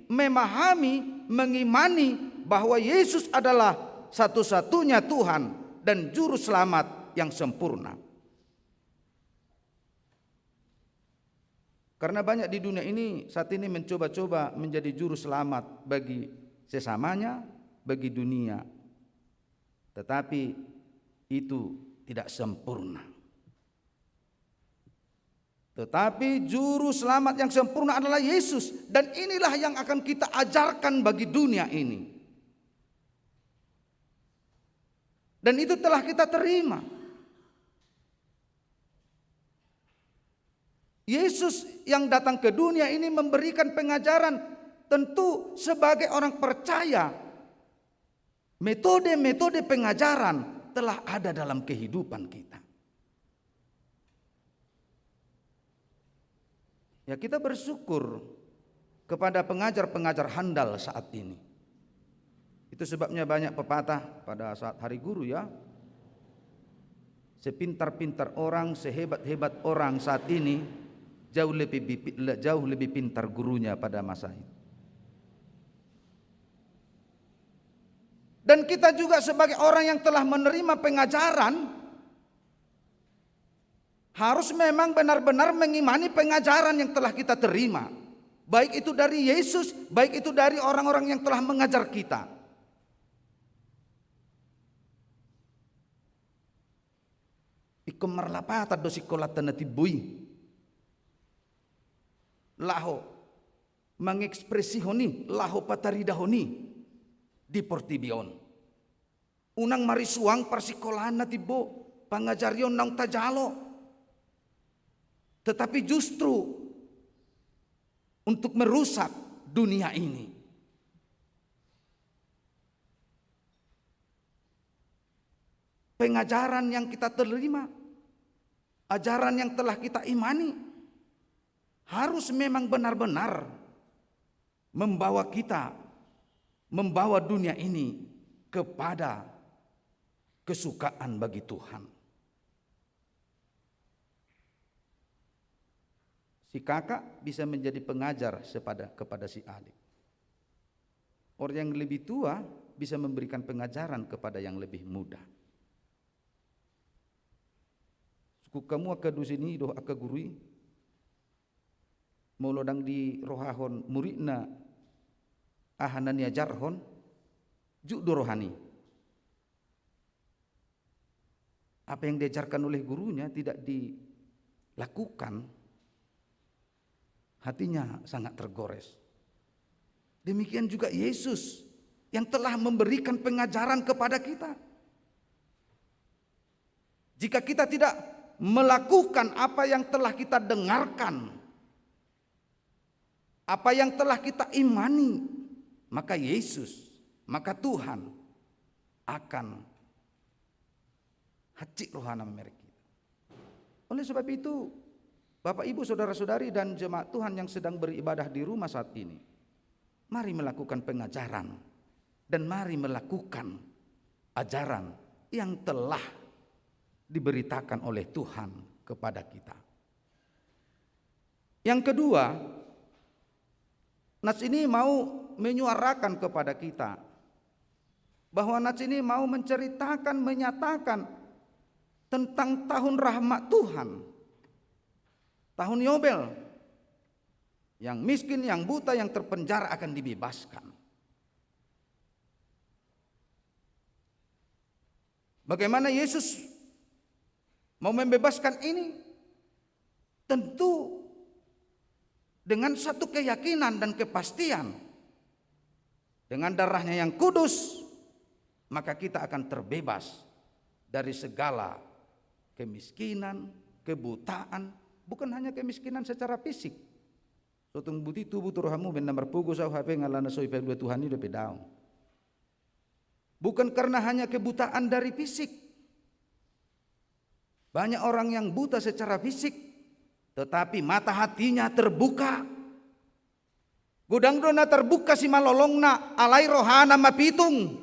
memahami, mengimani bahwa Yesus adalah satu-satunya Tuhan dan juru selamat yang sempurna. Karena banyak di dunia ini saat ini mencoba-coba menjadi juru selamat bagi sesamanya, bagi dunia. Tetapi itu tidak sempurna. Tetapi juru selamat yang sempurna adalah Yesus, dan inilah yang akan kita ajarkan bagi dunia ini. Dan itu telah kita terima. Yesus yang datang ke dunia ini memberikan pengajaran, tentu sebagai orang percaya metode-metode pengajaran telah ada dalam kehidupan kita. Ya, kita bersyukur kepada pengajar-pengajar handal saat ini. Itu sebabnya banyak pepatah pada saat hari guru ya. Sepintar-pintar orang, sehebat-hebat orang saat ini, jauh lebih pintar gurunya pada masa itu. Dan kita juga sebagai orang yang telah menerima pengajaran harus memang benar-benar mengimani pengajaran yang telah kita terima. Baik itu dari Yesus, baik itu dari orang-orang yang telah mengajar kita. Ikemarlapata dosikolat natibui. Laho mengekspresi honi, laho patarida honi di portibion. Unang marisuang parsikolahan natibo, pangajarion nang tajalo. Tetapi justru untuk merusak dunia ini. Pengajaran yang kita terima, ajaran yang telah kita imani, harus memang benar-benar membawa kita, membawa dunia ini kepada kesukaan bagi Tuhan. Si kakak bisa menjadi pengajar kepada si adik. Orang yang lebih tua bisa memberikan pengajaran kepada yang lebih muda. Suku kamu aka dusini doh aka gurui. Maulodang di rohahon muridna ahanan yajarhon juk dorohani. Apa yang diajarkan oleh gurunya tidak dilakukan, hatinya sangat tergores. Demikian juga Yesus yang telah memberikan pengajaran kepada kita. Jika kita tidak melakukan apa yang telah kita dengarkan, apa yang telah kita imani, maka Yesus, maka Tuhan akan hacik rohana mereka. Oleh sebab itu, Bapak, Ibu, Saudara-saudari dan jemaat Tuhan yang sedang beribadah di rumah saat ini, mari melakukan pengajaran dan mari melakukan ajaran yang telah diberitakan oleh Tuhan kepada kita. Yang kedua, Nats ini mau menyuarakan kepada kita bahwa Nats ini mau menceritakan, menyatakan tentang tahun rahmat Tuhan. Tahun Yobel, yang miskin, yang buta, yang terpenjara akan dibebaskan. Bagaimana Yesus mau membebaskan ini? Tentu dengan satu keyakinan dan kepastian. Dengan darahnya yang kudus, maka kita akan terbebas dari segala kemiskinan, kebutaan. Bukan hanya kemiskinan secara fisik. Sotung buti tubuh rohamu ben nomor pugu sau hape ngalana soi pe dua Tuhan ini pedang. Bukan karena hanya kebutaan dari fisik. Banyak orang yang buta secara fisik, tetapi mata hatinya terbuka. Godang dona terbuka si malolongna alai rohana mapitung.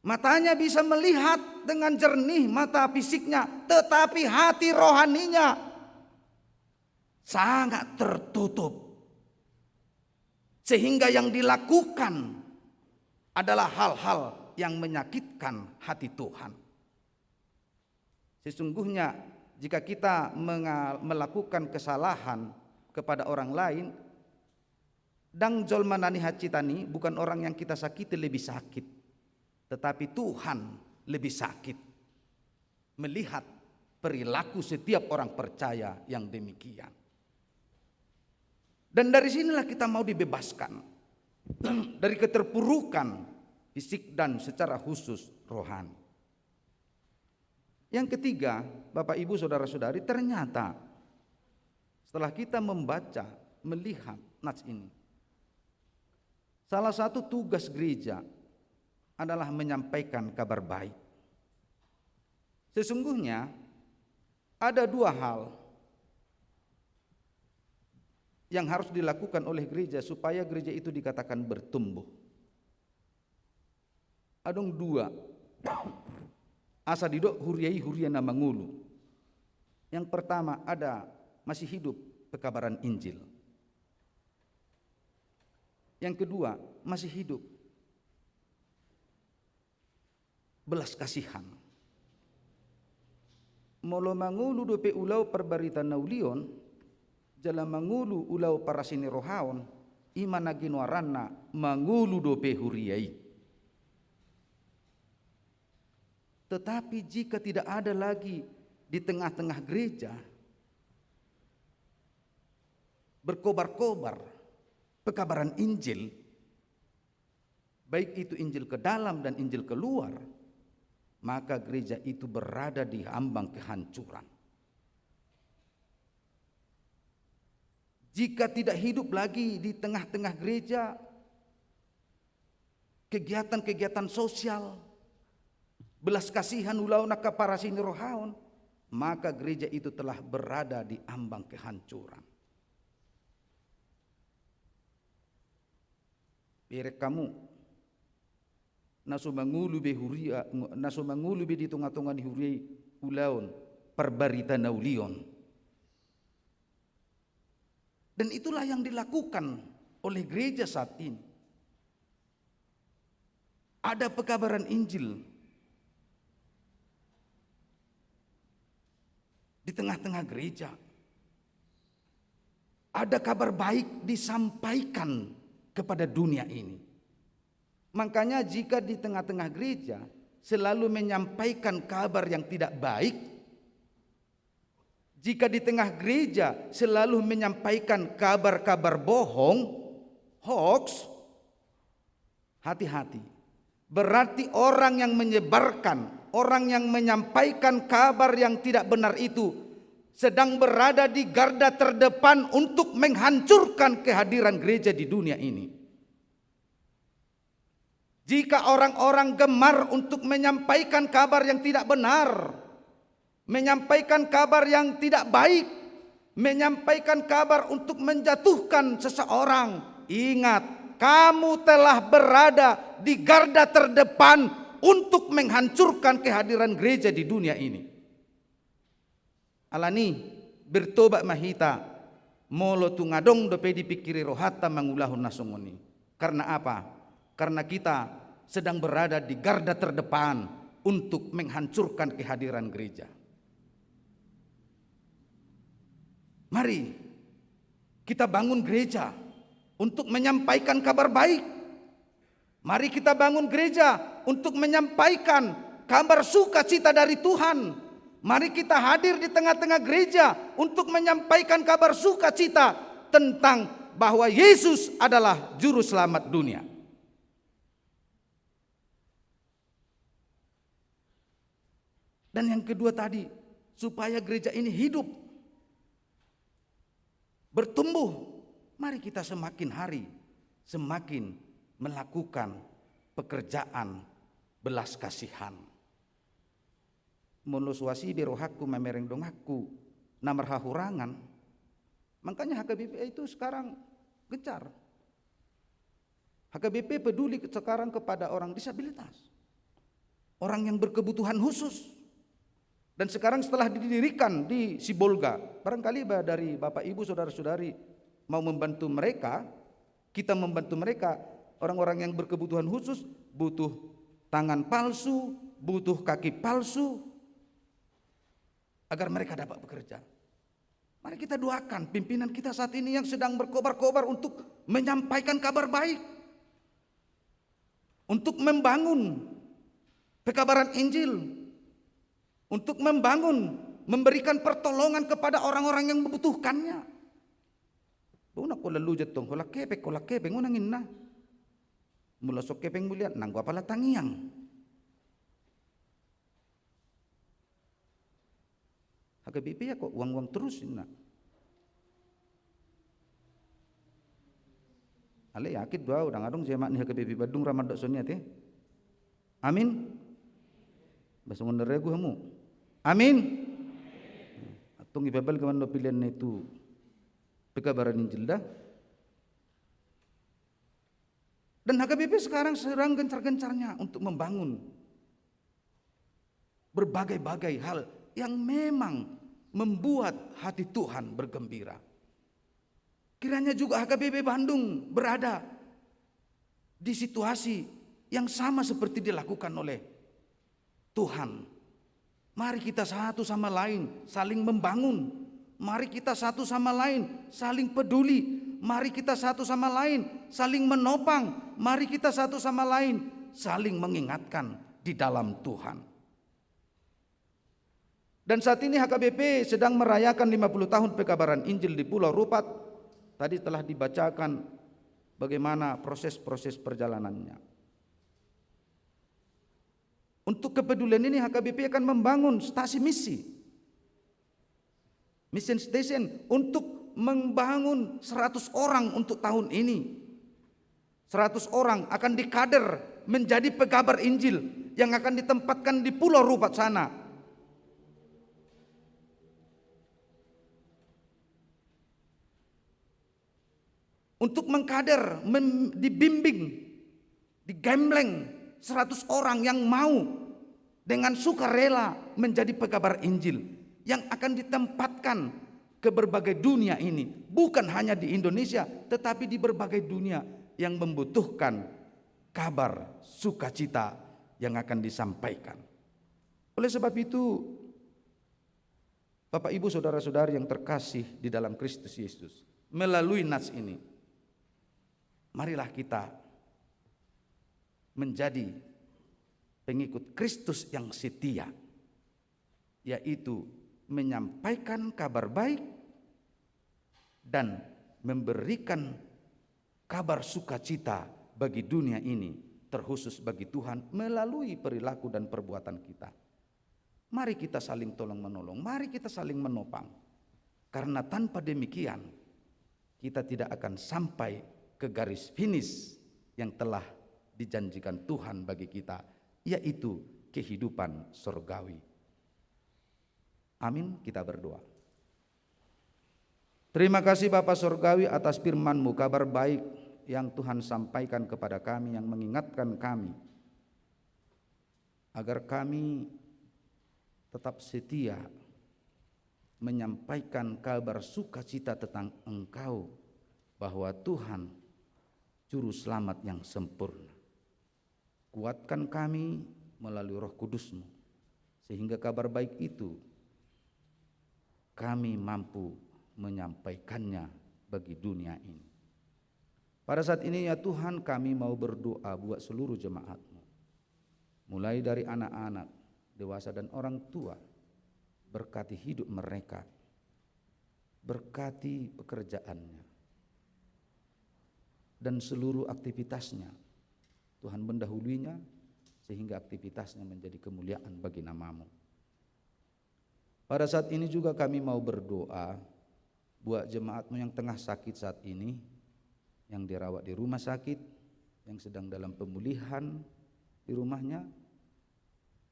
Matanya bisa melihat dengan jernih mata fisiknya, tetapi hati rohaninya sangat tertutup. Sehingga yang dilakukan adalah hal-hal yang menyakitkan hati Tuhan. Sesungguhnya jika kita melakukan kesalahan kepada orang lain, dang jolmanani hacitani, bukan orang yang kita sakiti lebih sakit, tetapi Tuhan lebih sakit melihat perilaku setiap orang percaya yang demikian. Dan dari sinilah kita mau dibebaskan dari keterpurukan fisik dan secara khusus rohani. Yang ketiga, Bapak Ibu Saudara-saudari, ternyata setelah kita membaca, melihat nats ini, salah satu tugas gereja adalah menyampaikan kabar baik. Sesungguhnya ada dua hal yang harus dilakukan oleh gereja supaya gereja itu dikatakan bertumbuh. Adong dua. Asa didok huriai huriana mangulu. Yang pertama ada masih hidup pekabaran Injil. Yang kedua masih hidup belas kasihan. Molo mangulu dope ulau perbarita naulion, jala mangulu ulau parasini rohaon, imana ginuaranna mangulu dope huriai. Tetapi jika tidak ada lagi di tengah-tengah gereja berkobar-kobar pekabaran Injil, baik itu Injil ke dalam dan Injil keluar, maka gereja itu berada di ambang kehancuran. Jika tidak hidup lagi di tengah-tengah gereja kegiatan-kegiatan sosial, belas kasihan ulau naka parasini rohaon, maka gereja itu telah berada di ambang kehancuran. Perek kamu naso mangulu be di tengah-tengah di huriai ulaun perbarita naulion. Dan itulah yang dilakukan oleh gereja saat ini. Ada pekabaran Injil di tengah-tengah gereja. Ada kabar baik disampaikan kepada dunia ini. Makanya jika di tengah-tengah gereja selalu menyampaikan kabar yang tidak baik, jika di tengah gereja selalu menyampaikan kabar-kabar bohong, hoax, hati-hati. Berarti orang yang menyebarkan, orang yang menyampaikan kabar yang tidak benar itu sedang berada di garda terdepan untuk menghancurkan kehadiran gereja di dunia ini. Jika orang-orang gemar untuk menyampaikan kabar yang tidak benar, menyampaikan kabar yang tidak baik, menyampaikan kabar untuk menjatuhkan seseorang, ingat, kamu telah berada di garda terdepan untuk menghancurkan kehadiran gereja di dunia ini. Alani bertobat mahita molo tungadong dope dipikiri rohata mangulahun nasungoni. Karena apa? Karena kita sedang berada di garda terdepan untuk menghancurkan kehadiran gereja. Mari kita bangun gereja untuk menyampaikan kabar baik. Mari kita bangun gereja untuk menyampaikan kabar sukacita dari Tuhan. Mari kita hadir di tengah-tengah gereja untuk menyampaikan kabar sukacita tentang bahwa Yesus adalah juru selamat dunia. Dan yang kedua tadi, supaya gereja ini hidup, bertumbuh, mari kita semakin hari semakin melakukan pekerjaan belas kasihan. Mulu suasi birohaku memereng dongaku namar hahurangan, Makanya HKBP itu sekarang gencar. HKBP peduli sekarang kepada orang disabilitas, orang yang berkebutuhan khusus. Dan sekarang setelah didirikan di Sibolga, barangkali dari Bapak Ibu saudara-saudari mau membantu mereka, kita membantu mereka. Orang-orang yang berkebutuhan khusus butuh tangan palsu, butuh kaki palsu, agar mereka dapat bekerja. Mari kita doakan pimpinan kita saat ini yang sedang berkobar-kobar untuk menyampaikan kabar baik, untuk membangun pekabaran Injil, untuk membangun, memberikan pertolongan kepada orang-orang yang membutuhkannya. Una ko lalu jatong kola kepeng unangin na. Mula sok kepeng mulia nanggo apala tangiang. HKBP ya kok uang-uang terus na. Ale yakin doa udang adong jemak ni HKBP Badung Ramadok sonia teh. Amin. Basungan regu hamu. Amin. Atong ibabal kaman do pilihan na itu pekabaran Injil dah. Dan HKBP sekarang sedang gencar-gencarnya untuk membangun berbagai-bagai hal yang memang membuat hati Tuhan bergembira. Kiranya juga HKBP Bandung berada di situasi yang sama seperti dilakukan oleh Tuhan. Mari kita satu sama lain saling membangun. Mari kita satu sama lain saling peduli. Mari kita satu sama lain saling menopang. Mari kita satu sama lain saling mengingatkan di dalam Tuhan. Dan saat ini HKBP sedang merayakan 50 tahun pekabaran Injil di Pulau Rupat. Tadi telah dibacakan bagaimana proses-proses perjalanannya. Untuk kepedulian ini HKBP akan membangun stasi misi, mission station, untuk membangun 100 orang untuk tahun ini. 100 orang akan dikader menjadi pegabar Injil yang akan ditempatkan di Pulau Rupat sana. Untuk mengkader, dibimbing, digembleng 100 orang yang mau dengan sukarela menjadi pegabar Injil yang akan ditempatkan ke berbagai dunia ini, bukan hanya di Indonesia tetapi di berbagai dunia yang membutuhkan kabar sukacita yang akan disampaikan. Oleh sebab itu, Bapak Ibu saudara-saudari yang terkasih di dalam Kristus Yesus, melalui nas ini marilah kita menjadi pengikut Kristus yang setia, yaitu menyampaikan kabar baik dan memberikan kabar sukacita bagi dunia ini, terkhusus bagi Tuhan melalui perilaku dan perbuatan kita. Mari kita saling tolong menolong, mari kita saling menopang, karena tanpa demikian kita tidak akan sampai ke garis finish yang telah dijanjikan Tuhan bagi kita, yaitu kehidupan surgawi. Amin, kita berdoa. Terima kasih Bapa Surgawi atas firman-Mu, kabar baik yang Tuhan sampaikan kepada kami, yang mengingatkan kami agar kami tetap setia menyampaikan kabar sukacita tentang Engkau, bahwa Tuhan Juru Selamat yang sempurna. Kuatkan kami melalui Roh Kudus-Mu, sehingga kabar baik itu kami mampu menyampaikannya bagi dunia ini. Pada saat ini ya Tuhan, kami mau berdoa buat seluruh jemaat-Mu, mulai dari anak-anak, dewasa dan orang tua. Berkati hidup mereka, berkati pekerjaannya dan seluruh aktivitasnya. Tuhan mendahuluinya sehingga aktivitasnya menjadi kemuliaan bagi nama-Mu. Pada saat ini juga kami mau berdoa buat jemaat-Mu yang tengah sakit saat ini, yang dirawat di rumah sakit, yang sedang dalam pemulihan di rumahnya.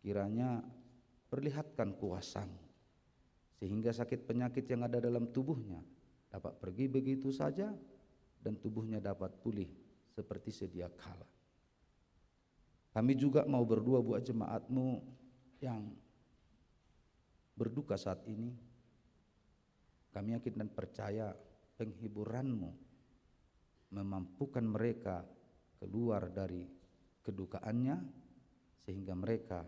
Kiranya perlihatkan kuasa-Mu, sehingga sakit penyakit yang ada dalam tubuhnya dapat pergi begitu saja dan tubuhnya dapat pulih seperti sedia kala. Kami juga mau berdoa buat jemaatmu yang berduka saat ini. Kami yakin dan percaya penghiburanmu memampukan mereka keluar dari kedukaannya sehingga mereka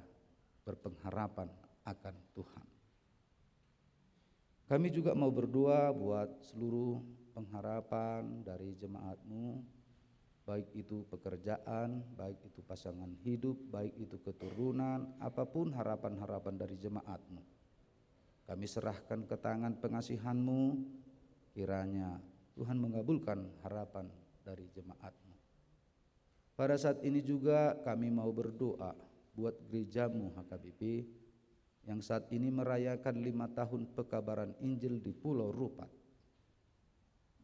berpengharapan akan Tuhan. Kami juga mau berdoa buat seluruh pengharapan dari jemaatmu, baik itu pekerjaan, baik itu pasangan hidup, baik itu keturunan, apapun harapan-harapan dari jemaatmu. Kami serahkan ke tangan pengasihanmu, kiranya Tuhan mengabulkan harapan dari jemaatmu. Pada saat ini juga kami mau berdoa buat gerejamu HKBP yang saat ini merayakan 5 tahun pekabaran Injil di Pulau Rupat.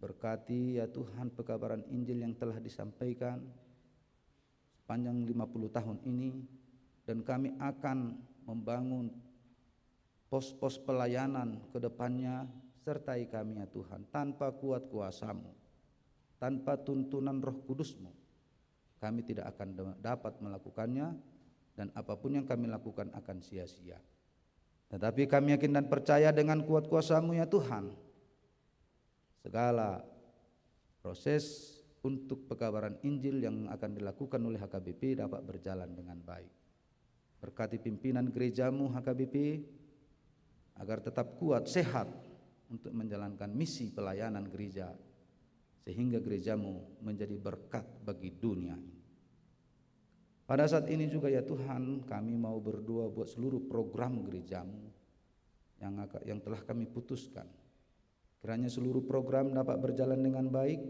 Berkati ya Tuhan pekabaran Injil yang telah disampaikan sepanjang 50 tahun ini, dan kami akan membangun pos-pos pelayanan ke depannya. Sertai kami ya Tuhan, tanpa kuat kuasa-Mu, tanpa tuntunan Roh Kudus-Mu, kami tidak akan dapat melakukannya, dan apapun yang kami lakukan akan sia-sia. Tetapi kami yakin dan percaya dengan kuat kuasa-Mu ya Tuhan, segala proses untuk pekabaran Injil yang akan dilakukan oleh HKBP dapat berjalan dengan baik. Berkati pimpinan gerejamu HKBP agar tetap kuat, sehat untuk menjalankan misi pelayanan gereja, sehingga gerejamu menjadi berkat bagi dunia ini. Pada saat ini juga ya Tuhan, kami mau berdoa buat seluruh program gerejamu yang telah kami putuskan. Kiranya seluruh program dapat berjalan dengan baik.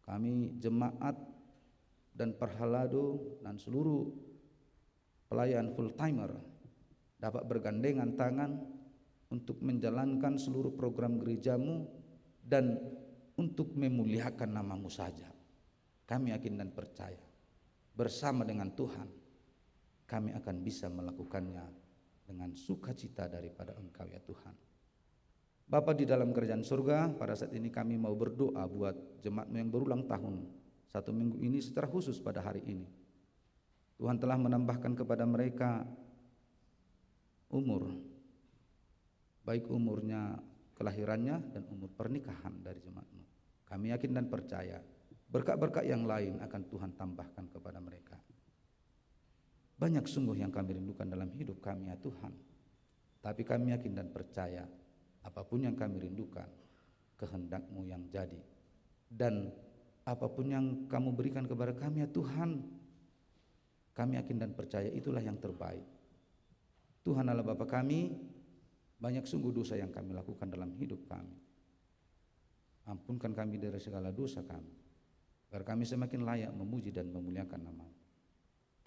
Kami jemaat dan perhalado dan seluruh pelayan full timer dapat bergandengan tangan untuk menjalankan seluruh program gerejamu dan untuk memuliakan nama-Mu saja. Kami yakin dan percaya bersama dengan Tuhan kami akan bisa melakukannya dengan sukacita daripada Engkau ya Tuhan. Bapa di dalam kerajaan surga, pada saat ini kami mau berdoa buat jemaat-Mu yang berulang tahun 1 minggu ini secara khusus pada hari ini. Tuhan telah menambahkan kepada mereka umur, baik umurnya kelahirannya dan umur pernikahan dari jemaat-Mu. Kami yakin dan percaya berkat-berkat yang lain akan Tuhan tambahkan kepada mereka. Banyak sungguh yang kami rindukan dalam hidup kami ya Tuhan, tapi kami yakin dan percaya apapun yang kami rindukan, kehendak-Mu yang jadi, dan apapun yang Kamu berikan kepada kami ya Tuhan, kami yakin dan percaya itulah yang terbaik. Tuhan Allah Bapa kami, banyak sungguh dosa yang kami lakukan dalam hidup kami. Ampunkan kami dari segala dosa kami, agar kami semakin layak memuji dan memuliakan nama-Mu.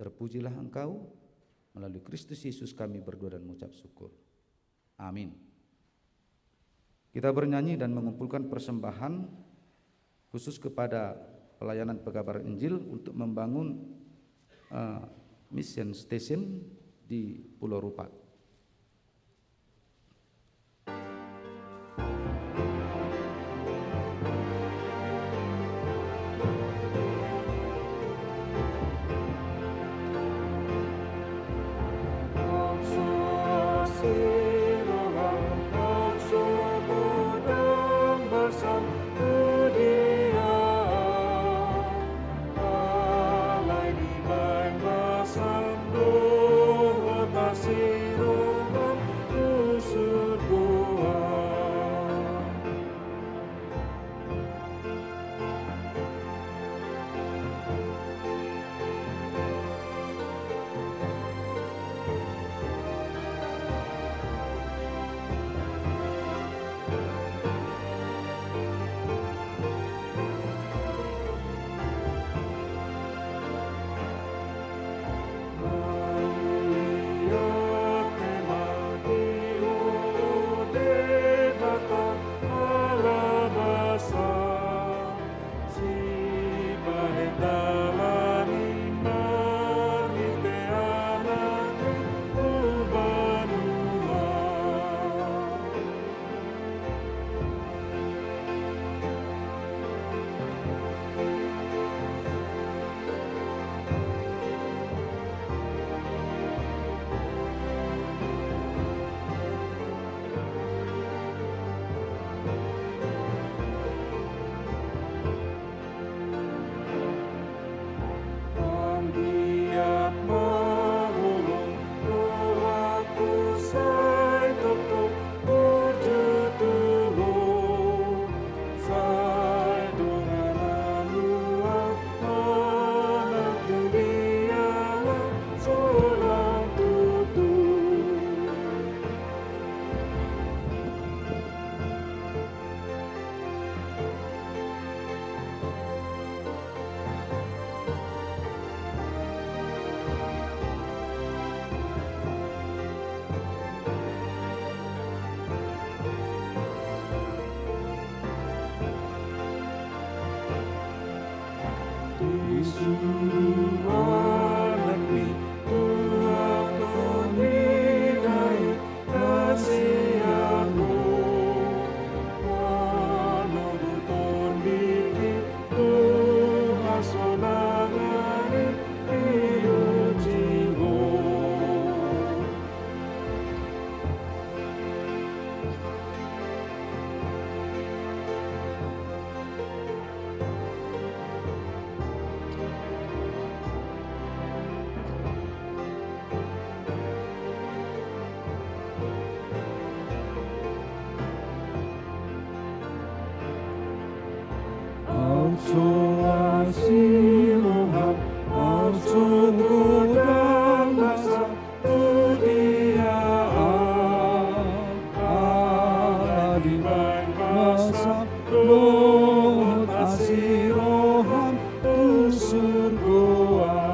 Terpujilah Engkau, melalui Kristus Yesus kami berdoa dan mengucap syukur. Amin. Kita bernyanyi dan mengumpulkan persembahan khusus kepada pelayanan pekabaran Injil untuk membangun mission station di Pulau Rupat. Siro Disuruh anakmi Tuhan pembidai kasihanmu Manubuton diki Tuhan sonangani iujiho Siroham, godang masa tudiaan di masa lot asiroham tu surgoan.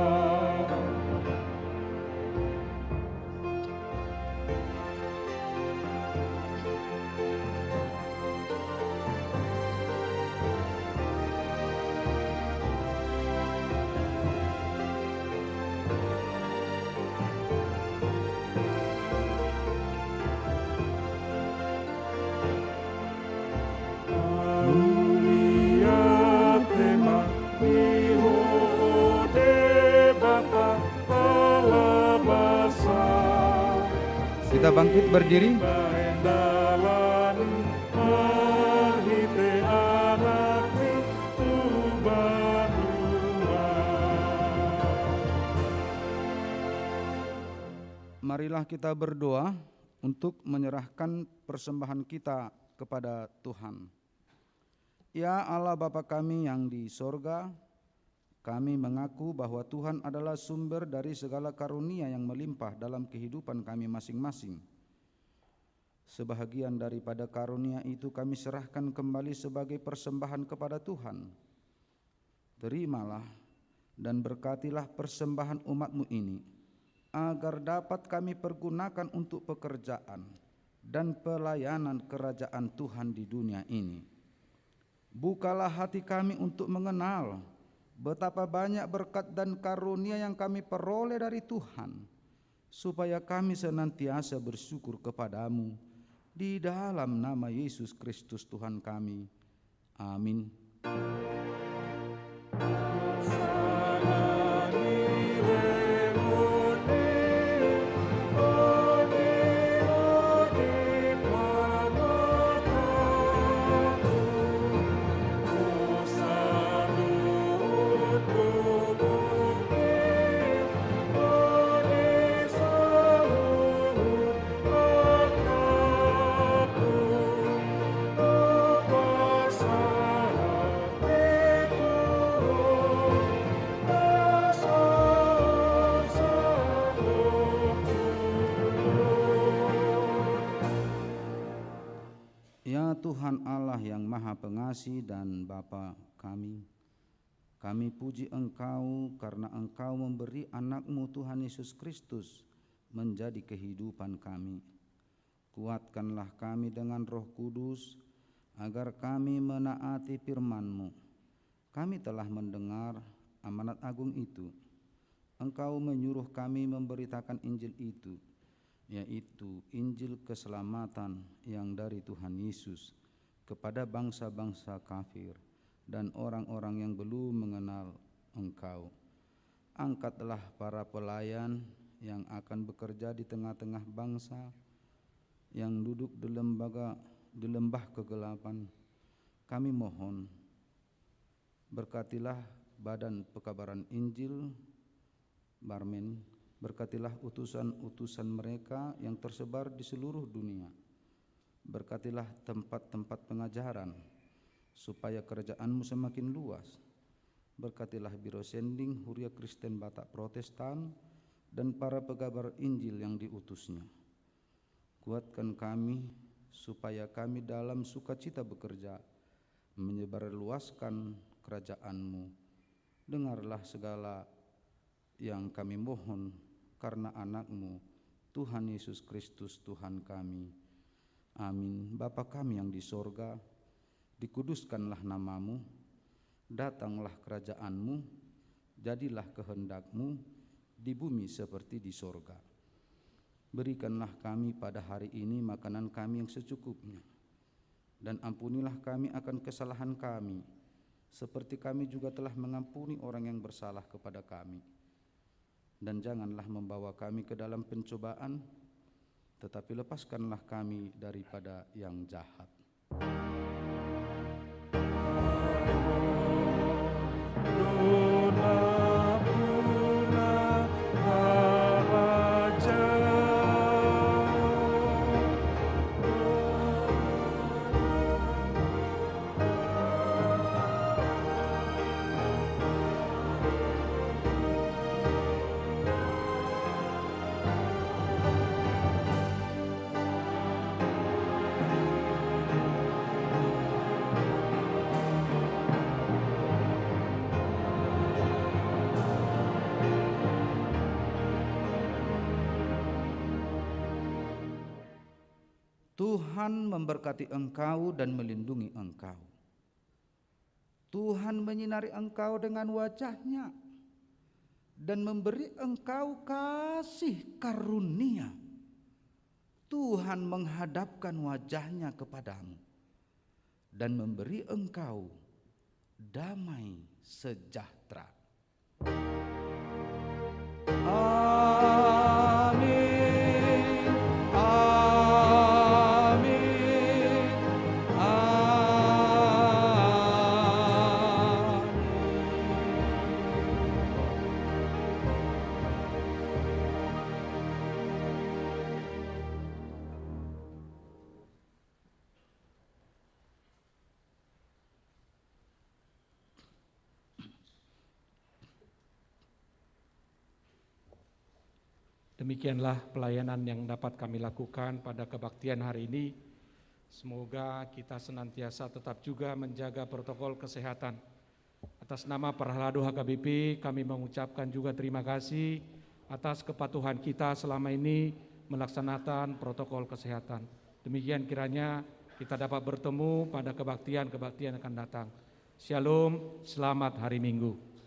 Kita bangkit berdiri. Marilah kita berdoa untuk menyerahkan persembahan kita kepada Tuhan. Ya Allah Bapa kami yang di sorga, kami mengaku bahwa Tuhan adalah sumber dari segala karunia yang melimpah dalam kehidupan kami masing-masing. Sebahagian daripada karunia itu kami serahkan kembali sebagai persembahan kepada Tuhan. Terimalah dan berkatilah persembahan umat-Mu ini, agar dapat kami pergunakan untuk pekerjaan dan pelayanan kerajaan Tuhan di dunia ini. Bukalah hati kami untuk mengenal betapa banyak berkat dan karunia yang kami peroleh dari Tuhan, supaya kami senantiasa bersyukur kepadamu di dalam nama Yesus Kristus Tuhan kami. Amin. Ya Tuhan Allah yang Maha Pengasih dan Bapa kami puji Engkau karena Engkau memberi anak-Mu Tuhan Yesus Kristus menjadi kehidupan kami. Kuatkanlah kami dengan Roh Kudus agar kami menaati firman-Mu. Kami telah mendengar amanat agung itu. Engkau menyuruh kami memberitakan Injil itu, yaitu Injil keselamatan yang dari Tuhan Yesus kepada bangsa-bangsa kafir dan orang-orang yang belum mengenal Engkau. Angkatlah para pelayan yang akan bekerja di tengah-tengah bangsa yang duduk di lembah kegelapan. Kami mohon, berkatilah badan pekabaran Injil Barmen, berkatilah utusan-utusan mereka yang tersebar di seluruh dunia. Berkatilah tempat-tempat pengajaran, supaya kerajaan-Mu semakin luas. Berkatilah Biro Sending Huria Kristen Batak Protestan dan para pegabar Injil yang diutusnya. Kuatkan kami, supaya kami dalam sukacita bekerja, menyebarluaskan kerajaan-Mu. Dengarlah segala yang kami mohon karena anak-Mu, Tuhan Yesus Kristus Tuhan kami. Amin. Bapa kami yang di sorga, dikuduskanlah nama-Mu, datanglah kerajaan-Mu, jadilah kehendak-Mu di bumi seperti di sorga. Berikanlah kami pada hari ini makanan kami yang secukupnya, dan ampunilah kami akan kesalahan kami, seperti kami juga telah mengampuni orang yang bersalah kepada kami. Dan janganlah membawa kami ke dalam pencobaan, tetapi lepaskanlah kami daripada yang jahat. Tuhan memberkati engkau dan melindungi engkau. Tuhan menyinari engkau dengan wajah-Nya dan memberi engkau kasih karunia. Tuhan menghadapkan wajah-Nya kepadamu dan memberi engkau damai sejahtera. Amin. Demikianlah pelayanan yang dapat kami lakukan pada kebaktian hari ini. Semoga kita senantiasa tetap juga menjaga protokol kesehatan. Atas nama Perhalado HKBP kami mengucapkan juga terima kasih atas kepatuhan kita selama ini melaksanakan protokol kesehatan. Demikian kiranya kita dapat bertemu pada kebaktian-kebaktian yang akan datang. Shalom, selamat hari Minggu.